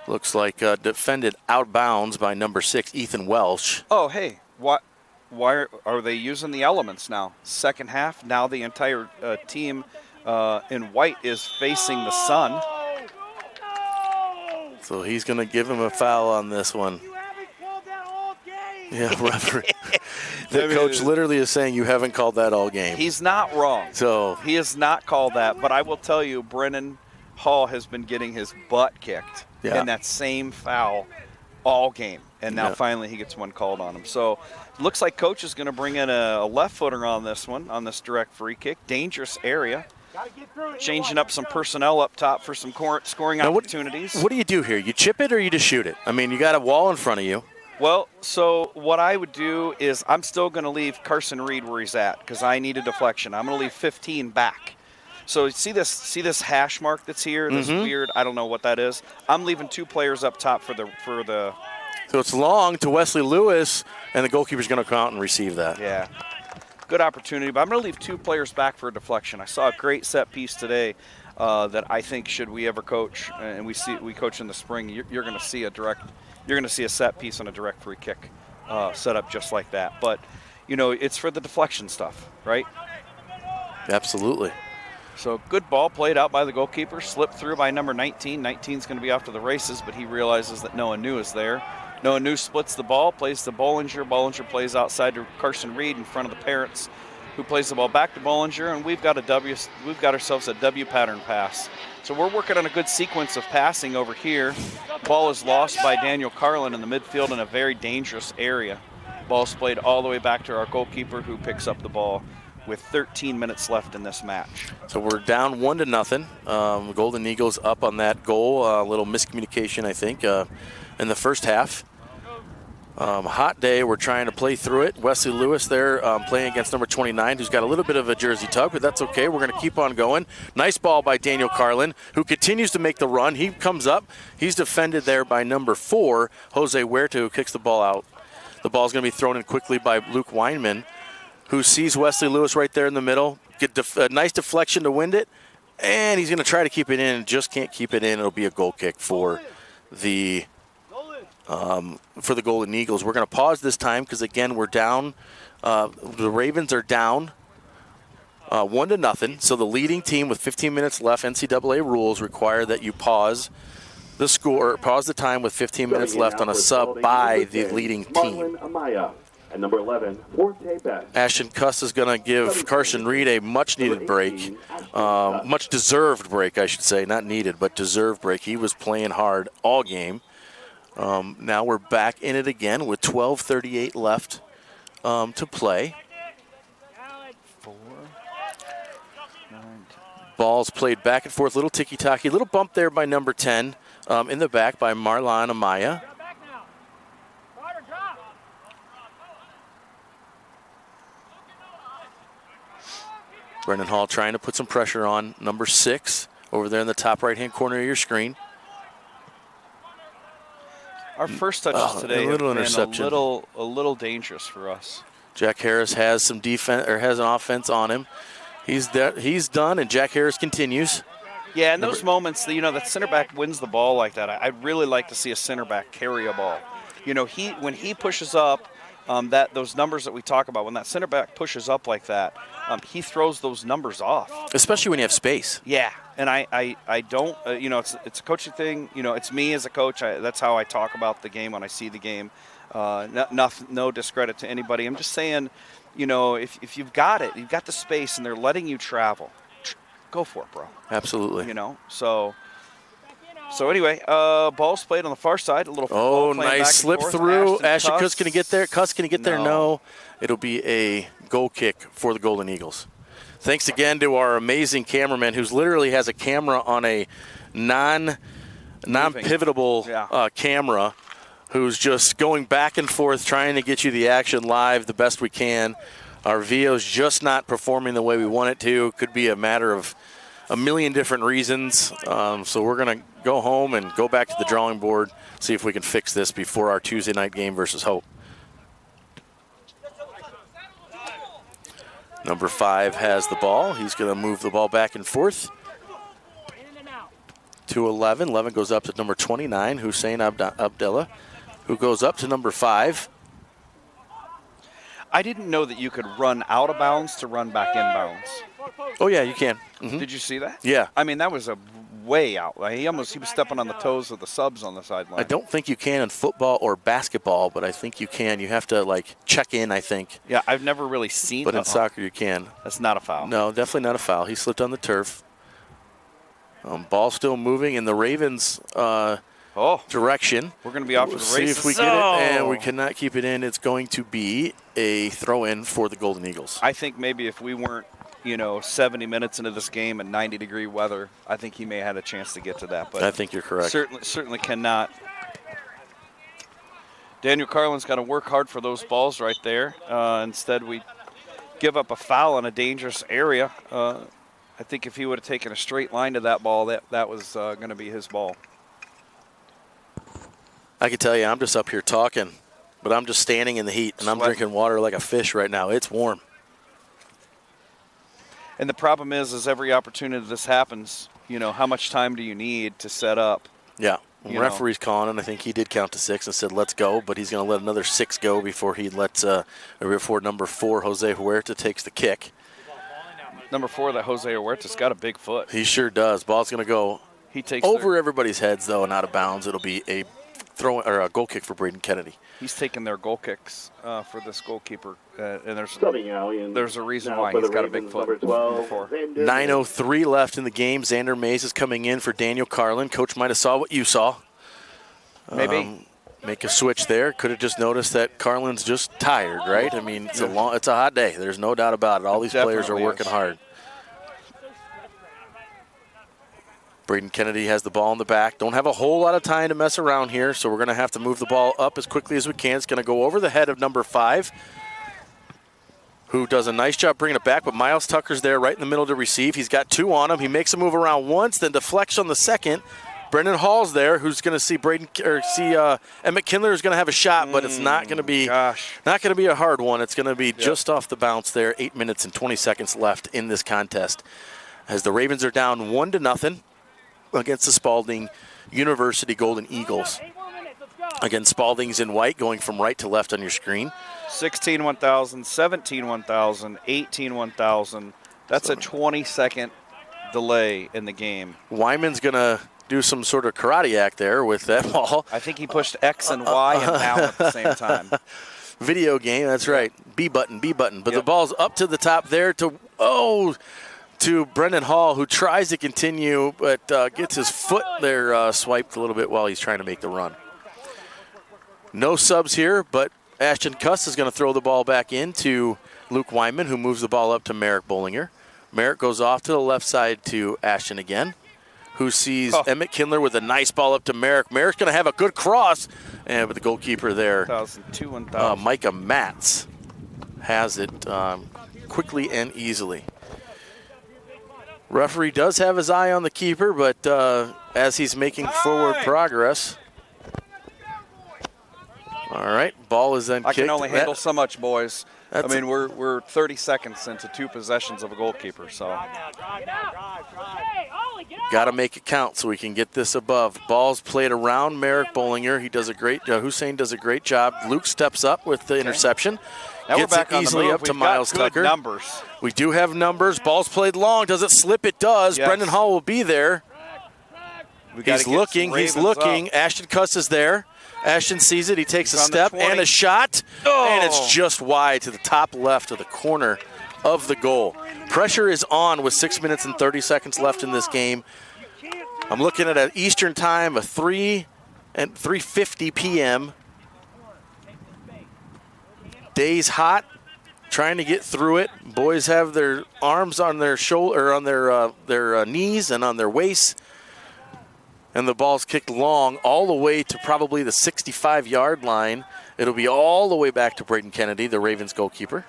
Looks like defended out bounds by number 6, Ethan Welsh. Oh, hey, why are they using the elements now? Second half, now the entire team in white is facing the sun. So he's going to give him a foul on this one. Yeah, referee. The coach literally is saying you haven't called that all game. He's not wrong. So he has not called that, but I will tell you, Brennan Hall has been getting his butt kicked in that same foul all game, and now finally he gets one called on him. So looks like coach is going to bring in a left footer on this one, on this direct free kick. Dangerous area. Changing up some personnel up top for some scoring opportunities. What do you do here? You chip it or you just shoot it? I mean, you got a wall in front of you. Well, so what I would do is I'm still going to leave Carson Reed where he's at because I need a deflection. I'm going to leave 15 back. So see this hash mark that's here, this weird, I don't know what that is. I'm leaving 2 players up top for the. So it's long to Wesley Lewis, and the goalkeeper's going to come out and receive that. Yeah, good opportunity, but I'm going to leave 2 players back for a deflection. I saw a great set piece today that I think should we ever coach, and we coach in the spring. You're going to see a set piece on a direct free kick set up just like that. But it's for the deflection stuff, right? Absolutely. So good ball played out by the goalkeeper, slipped through by number 19. 19's going to be off to the races, but he realizes that Noah New is there. Noah New splits the ball, plays to Bollinger. Bollinger plays outside to Carson Reed in front of the parents, who plays the ball back to Bollinger, and we've got ourselves a W pattern pass. So we're working on a good sequence of passing over here. Ball is lost by Daniel Carlin in the midfield in a very dangerous area. Ball's played all the way back to our goalkeeper, who picks up the ball with 13 minutes left in this match. So we're down 1-0. Golden Eagles up on that goal. A little miscommunication, I think, in the first half. Hot day. We're trying to play through it. Wesley Lewis there playing against number 29, who's got a little bit of a jersey tug, but that's okay. We're going to keep on going. Nice ball by Daniel Carlin, who continues to make the run. He comes up. He's defended there by number 4, Jose Huerta, who kicks the ball out. The ball's going to be thrown in quickly by Luke Weinman, who sees Wesley Lewis right there in the middle. Get a nice deflection to win it, and he's going to try to keep it in. Just can't keep it in. It'll be a goal kick for the Golden Eagles. We're going to pause this time because, again, we're down. The Ravens are down 1-0. So the leading team with 15 minutes left, NCAA rules require that you pause the time with 15 minutes left on a sub by the leading team. And number 11, Forte Best. Ashton Cuss is going to give Carson Reed a much-needed break, much-deserved break, I should say. Not needed, but deserved break. He was playing hard all game. Now we're back in it again with 12:38 left to play. Ball's played back and forth, little ticky-tacky, little bump there by number 10 in the back by Marlon Amaya. Brendan Hall trying to put some pressure on number 6 over there in the top right-hand corner of your screen. Our first touches today have been interception. a little dangerous for us. Jack Harris has some defense, or has an offense on him. He's done, and Jack Harris continues. Yeah, in those moments, that center back wins the ball like that. I'd really like to see a center back carry a ball. When he pushes up, those numbers that we talk about, when that center back pushes up like that, he throws those numbers off. Especially when you have space. Yeah, and I don't, it's a coaching thing. It's me as a coach. That's how I talk about the game when I see the game. No discredit to anybody. I'm just saying, if you've got it, you've got the space, and they're letting you travel, go for it, bro. Absolutely. So anyway, ball's played on the far side. A little nice slip through. Ashton Cuss going to get there. Cuss going to get there. No. It'll be a goal kick for the Golden Eagles. Thanks again to our amazing cameraman, who's literally has a camera on a non-pivotable camera, who's just going back and forth trying to get you the action live the best we can. Our VO's just not performing the way we want it to. Could be a matter of a million different reasons. So we're going to go home and go back to the drawing board, see if we can fix this before our Tuesday night game versus Hope. Number 5 has the ball. He's going to move the ball back and forth to 11. 11 goes up to number 29, Hussein Abdullah, who goes up to number 5. I didn't know that you could run out of bounds to run back in bounds. Oh, yeah, you can. Did you see that? Yeah. I mean, that was a way out. Like, he was stepping on the toes of the subs on the sideline. I don't think you can in football or basketball, but I think you can. You have to, like, check in, I think. Yeah, I've never really seen that. But in soccer, you can. That's not a foul. No, definitely not a foul. He slipped on the turf. Ball still moving in the Ravens' direction. We're going to be off to the races. See if we get it, and we cannot keep it in. It's going to be a throw-in for the Golden Eagles. I think maybe if we weren't, 70 minutes into this game and 90-degree weather, I think he may have had a chance to get to that. But I think you're correct. Certainly cannot. Daniel Carlin's got to work hard for those balls right there. Instead, we give up a foul in a dangerous area. I think if he would have taken a straight line to that ball, that was going to be his ball. I can tell you, I'm just up here talking, but I'm just standing in the heat, and I'm drinking water like a fish right now. It's warm. And the problem is every opportunity this happens, how much time do you need to set up? Yeah. Referee's calling, and I think he did count to 6 and said, let's go, but he's going to let another 6 go before he lets, before number 4, Jose Huerta, takes the kick. Number 4, that Jose Huerta's got a big foot. He sure does. Ball's going to go over everybody's heads, though, and out of bounds. It'll be a throw or a goal kick for Braden Kennedy. He's taking their goal kicks for this goalkeeper, and there's a reason why he's got a big foot. 9:03 left in the game. Xander Mays is coming in for Daniel Carlin. Coach might have saw what you saw. Maybe. Make a switch there. Could have just noticed that Carlin's just tired, right? I mean, it's a hot day. There's no doubt about it. All these players are working hard. Braden Kennedy has the ball in the back. Don't have a whole lot of time to mess around here, so we're going to have to move the ball up as quickly as we can. It's going to go over the head of number 5, who does a nice job bringing it back, but Miles Tucker's there right in the middle to receive. He's got 2 on him. He makes a move around once, then deflects on the second. Brendan Hall's there, who's going to see Emmett Kindler is going to have a shot, but it's not going to be a hard one. It's going to be just off the bounce there. 8 minutes and 20 seconds left in this contest, as the Ravens are down 1-0 against the Spalding University Golden Eagles. Again, Spalding's in white, going from right to left on your screen. 16-1000, 17-1000, 18-1000. That's a 20-second delay in the game. Wyman's going to do some sort of karate act there with that ball. I think he pushed X and Y and down at the same time. Video game, that's right. B button. But the ball's up to the top there to Brendan Hall, who tries to continue, but gets his foot there swiped a little bit while he's trying to make the run. No subs here, but Ashton Cuss is going to throw the ball back into Luke Wyman, who moves the ball up to Merrick Bollinger. Merrick goes off to the left side to Ashton again, who sees Emmett Kindler with a nice ball up to Merrick. Merrick's going to have a good cross, and with the goalkeeper there, Micah Matz has it quickly and easily. Referee does have his eye on the keeper, but as he's making forward progress. All right, ball is then kicked. I can only handle so much, boys. I mean, we're 30 seconds into 2 possessions of a goalkeeper, so. Got to make it count so we can get this above. Ball's played around Merrick Bollinger. He does a great Hussein does a great job. Luke steps up with the interception. Now gets it easily up to Miles Tucker. Numbers. We do have numbers. Ball's played long. Does it slip? It does. Yes. Brendan Hall will be there. He's looking. Up. Ashton Cuss is there. Ashton sees it. He takes a step and a shot. And it's just wide to the top left of the corner of the goal. Pressure is on with 6 minutes and 30 seconds left in this game. I'm looking at an Eastern time of 3:50 p.m. Day's hot, trying to get through it. Boys have their arms on their shoulder, on their knees and on their waists. And the ball's kicked long all the way to probably the 65-yard line. It'll be all the way back to Braden Kennedy, the Ravens goalkeeper.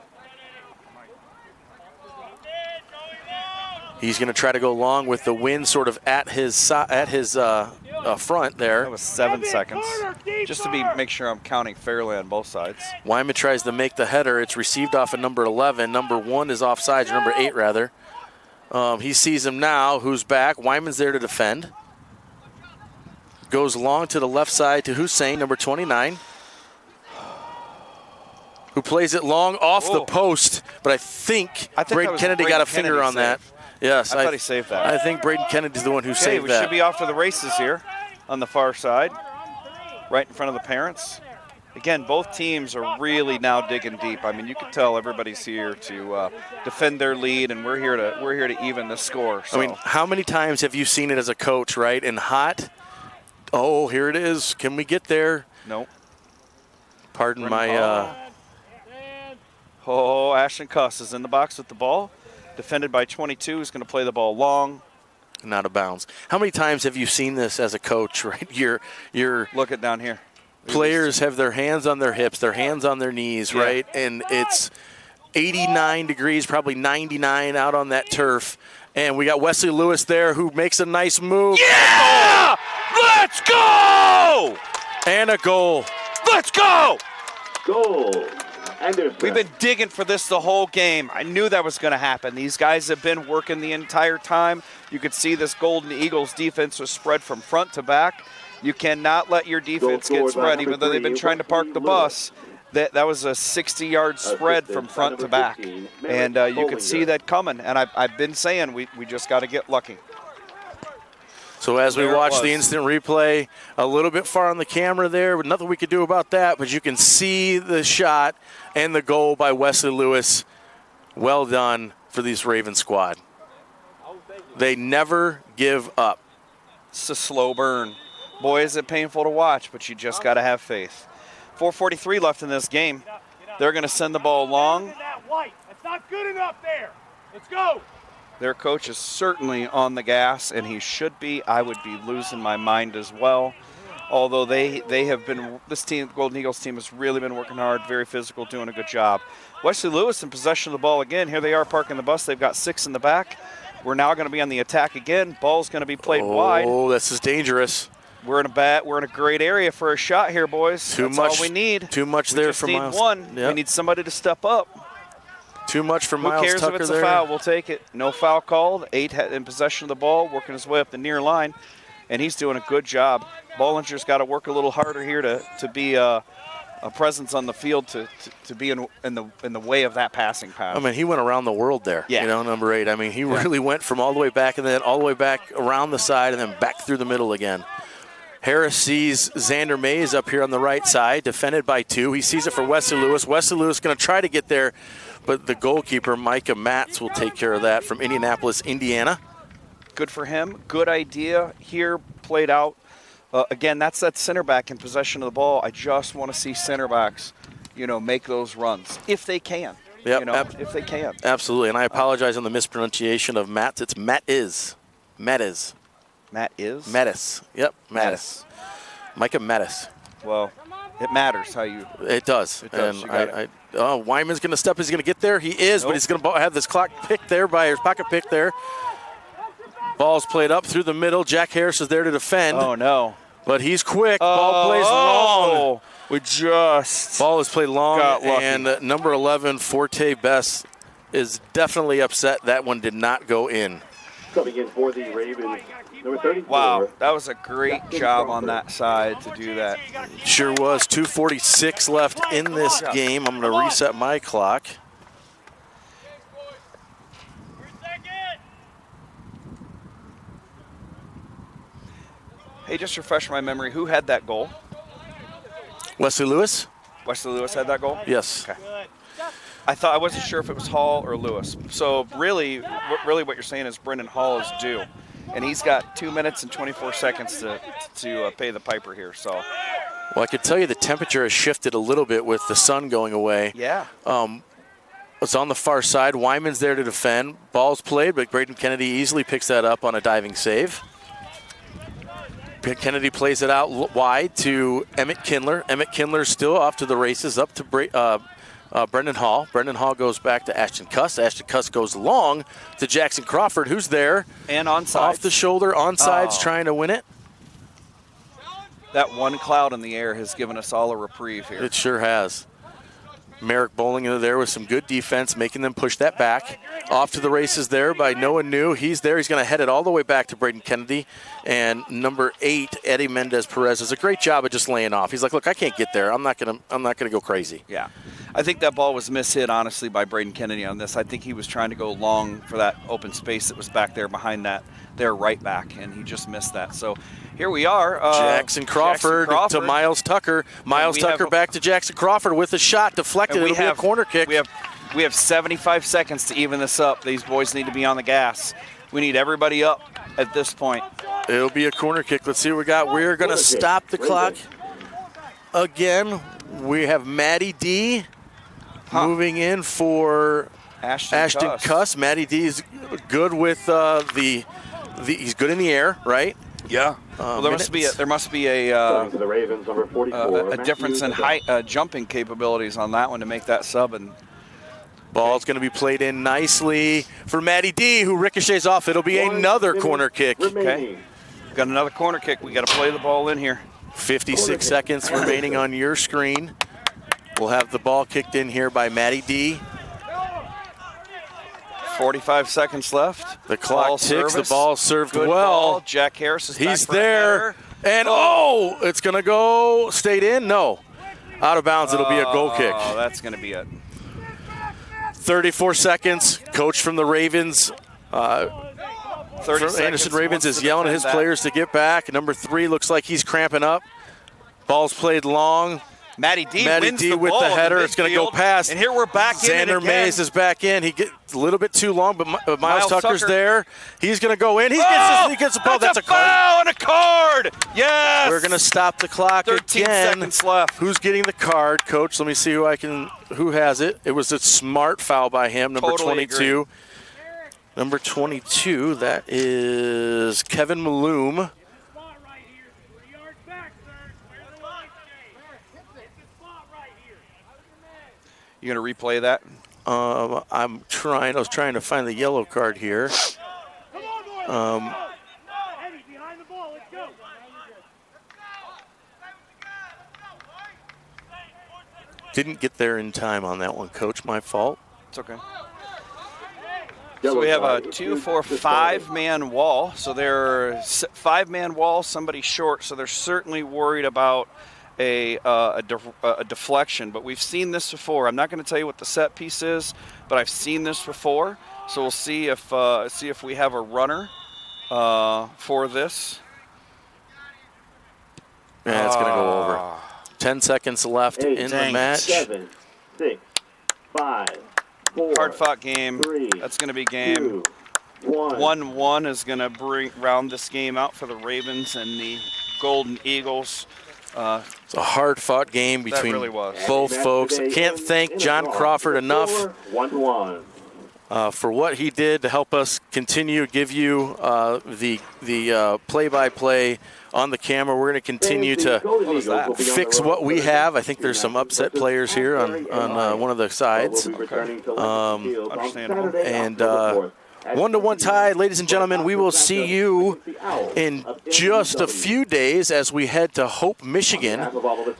He's going to try to go long with the wind sort of at his front there. That was 7 seconds. Just to make sure I'm counting fairly on both sides. Wyman tries to make the header. It's received off of number 11. Number 1 is offsides, or number 8 rather. He sees him now. Who's back? Wyman's there to defend. Goes long to the left side to Hussein, number 29. Who plays it long off the post. But I think Braden Kennedy got a finger on that. Yes, I thought he saved that. I think Braden Kennedy's the one who saved that. We should be off to the races here on the far side, right in front of the parents. Again, both teams are really now digging deep. I mean, you can tell everybody's here to defend their lead, and we're here to even the score. So. I mean, how many times have you seen it as a coach, right? And hot. Oh, here it is. Can we get there? Nope. Pardon my. Ashton Cuss is in the box with the ball. Defended by 22, who's going to play the ball long. And out of bounds. How many times have you seen this as a coach, right? Look at down here. Players have their hands on their hips, their hands on their knees, right? And it's 89 degrees, probably 99 out on that turf. And we got Wesley Lewis there who makes a nice move. Yeah! Let's go! And a goal. Let's go! Goal. Anderson. We've been digging for this the whole game. I knew that was going to happen. These guys have been working the entire time. You could see this Golden Eagles defense was spread from front to back. You cannot let your defense get spread, even though they've been trying to park the bus. That was a 60-yard spread from front to back. And you could see that coming. And I've been saying we just got to get lucky. So as we watch the instant replay, a little bit far on the camera there, but nothing we could do about that. But you can see the shot and the goal by Wesley Lewis. Well done for this Ravens squad. They never give up. It's a slow burn. Boy, is it painful to watch, but you just got to have faith. 4:43 left in this game. They're going to send the ball long. That's not good enough there. Let's go. Their coach is certainly on the gas, and he should be. I would be losing my mind as well. Although they have been, this team, Golden Eagles team, has really been working hard, very physical, doing a good job. Wesley Lewis in possession of the ball again. Here they are parking the bus. They've got 6 in the back. We're now going to be on the attack again. Ball's going to be played wide. Oh, this is dangerous. We're in a great area for a shot here, boys. That's all we need. Too much there for Miles. We just need one. Yep. We need somebody to step up. Too much for Miles Tucker there. Who cares if it's a foul? We'll take it. No foul called. 8 in possession of the ball, working his way up the near line, and he's doing a good job. Bollinger's got to work a little harder here to be a presence on the field to be in the way of that passing pass. I mean, he went around the world there. Yeah. Number 8. I mean, he really went from all the way back and then all the way back around the side and then back through the middle again. Harris sees Xander Mays up here on the right side, defended by 2. He sees it for Wesley Lewis. Wesley Lewis going to try to get there, but the goalkeeper, Micah Matz, will take care of that from Indianapolis, Indiana. Good for him. Good idea here, played out. Again, that's that center back in possession of the ball. I just want to see center backs, make those runs if they can. Yep, if they can. Absolutely, and I apologize on the mispronunciation of Matz. It's Mattis. Mattis. Matt is? Mattis. Yep, Mattis. Micah Mattis. Well, it matters how you. It does. It does. And Wyman's going to step. He's going to get there. He is, but he's going to have this clock picked there by his pocket pick there. Ball's played up through the middle. Jack Harris is there to defend. Oh, no. But he's quick. Ball plays long. Ball is played long. And number 11, Forte Best, is definitely upset that one did not go in. Coming in for the Ravens, number 34. Wow, that was a great job on that side to do that. Sure was. 2:46 left in this game. I'm going to reset my clock. Hey, just refresh my memory. Who had that goal? Wesley Lewis. Wesley Lewis had that goal? Yes. Okay. I wasn't sure if it was Hall or Lewis. So really what you're saying is Brendan Hall is due. And he's got 2 minutes and 24 seconds to pay the piper here. So, well, I could tell you the temperature has shifted a little bit with the sun going away. Yeah. It's on the far side. Wyman's there to defend. Ball's played, but Braden Kennedy easily picks that up on a diving save. Kennedy plays it out wide to Emmett Kindler. Emmett Kindler still off to the races, up to Brendan Hall. Brendan Hall goes back to Ashton Cuss. Ashton Cuss goes long to Jackson Crawford, who's there. And onside. Off the shoulder, onsides, trying to win it. That one cloud in the air has given us all a reprieve here. It sure has. Merrick Bowling into there with some good defense, making them push that back. Off to the races there by Noah New. He's there. He's going to head it all the way back to Braden Kennedy. And number 8, Eddie Mendez-Perez, does a great job of just laying off. He's like, look, I can't get there. I'm not gonna go crazy. Yeah. I think that ball was mishit, honestly, by Braden Kennedy on this. I think he was trying to go long for that open space that was back there behind their right back, and he just missed that. So here we are. Jackson Crawford to Miles Tucker. Miles Tucker back to Jackson Crawford with a shot deflected. It'll be a corner kick. We have 75 seconds to even this up. These boys need to be on the gas. We need everybody up at this point. It'll be a corner kick. Let's see what we got. We're going to stop the clock again. We have Maddie D moving in for Ashton Cuss. Maddie D is good with he's good in the air, right? Yeah. Well, there must be a difference in height, jumping capabilities on that one to make that sub. And ball's going to be played in nicely for Maddie D, who ricochets off. It'll be another corner kick. Okay. Got another corner kick. We got to play the ball in here. 56 seconds remaining on your screen. We'll have the ball kicked in here by Maddie D. 45 seconds left. The clock ticks. The ball served Good well. Ball. Jack Harris is He's there. And it's going to go. Stayed in? No. Out of bounds. It'll be a goal kick. Oh, that's going to be it. 34 seconds. Coach from the Ravens, Anderson Ravens, is yelling at his players to get back. Number 3 looks like he's cramping up. Ball's played long. Maddie D with the header. It's going to go past. And here we're back in Xander Mays is back in. He gets a little bit too long, but Miles Tucker's there. He's going to go in. He gets the ball. That's a foul and a card. Yes. We're going to stop the clock 13 again. seconds left. Who's getting the card, Coach? Let me see who has it. It was a smart foul by him, number 22. Agree. Number 22, that is Kevin Malloom. You going to replay that? I was trying to find the yellow card here. Didn't get there in time on that one, Coach. My fault. It's okay. So we have a 5-man wall. So they're 5-man wall, somebody short. So they're certainly worried about a deflection, but we've seen this before. I'm not going to tell you what the set piece is, but I've seen this before. So we'll see if we have a runner for this. Yeah, it's going to go over. 10 seconds left in the match. 7, 6, 5, 4. Hard-fought game. 3, That's going to be game. 1-1 is going to round this game out for the Ravens and the Golden Eagles. It's a hard-fought game between both folks. Can't thank John Crawford enough for what he did to help us continue to give you the play-by-play on the camera. We're going to continue to fix what we have. I think there's some upset players here on one of the sides. Understandable. And 1-1 tie, ladies and gentlemen. We will see you in just a few days as we head to Hope, Michigan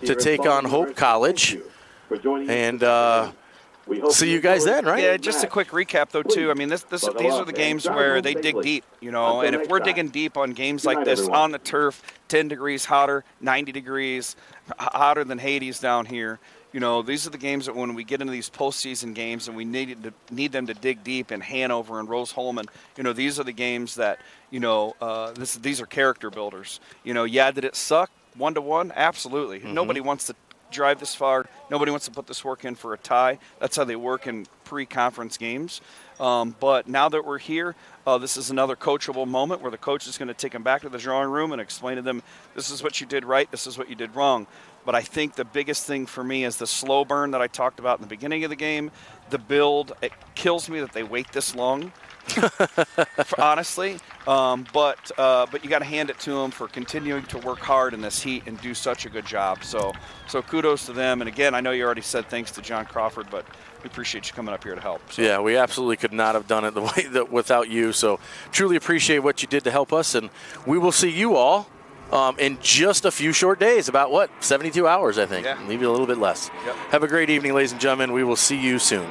to take on Hope College. And see you guys then, right? Yeah, just a quick recap, though, too. I mean, these are the games where they dig deep, and if we're digging deep on games like this on the turf, 10 degrees hotter, 90 degrees hotter than Hades down here, these are the games that when we get into these postseason games and we need them to dig deep in Hanover and Rose-Hulman, these are the games that, these are character builders. Did it suck 1-1? Absolutely. Mm-hmm. Nobody wants to drive this far. Nobody wants to put this work in for a tie. That's how they work in pre-conference games. But now that we're here, this is another coachable moment where the coach is going to take them back to the drawing room and explain to them, this is what you did right, this is what you did wrong. But I think the biggest thing for me is the slow burn that I talked about in the beginning of the game. The build, it kills me that they wait this long. Honestly, But you got to hand it to them for continuing to work hard in this heat and do such a good job. So kudos to them. And again, I know you already said thanks to John Crawford, but we appreciate you coming up here to help. So. Yeah, we absolutely could not have done it the way that without you. So truly appreciate what you did to help us. And we will see you all in just a few short days, about 72 hours, I think. Yeah. Maybe a little bit less. Yep. Have a great evening, ladies and gentlemen. We will see you soon.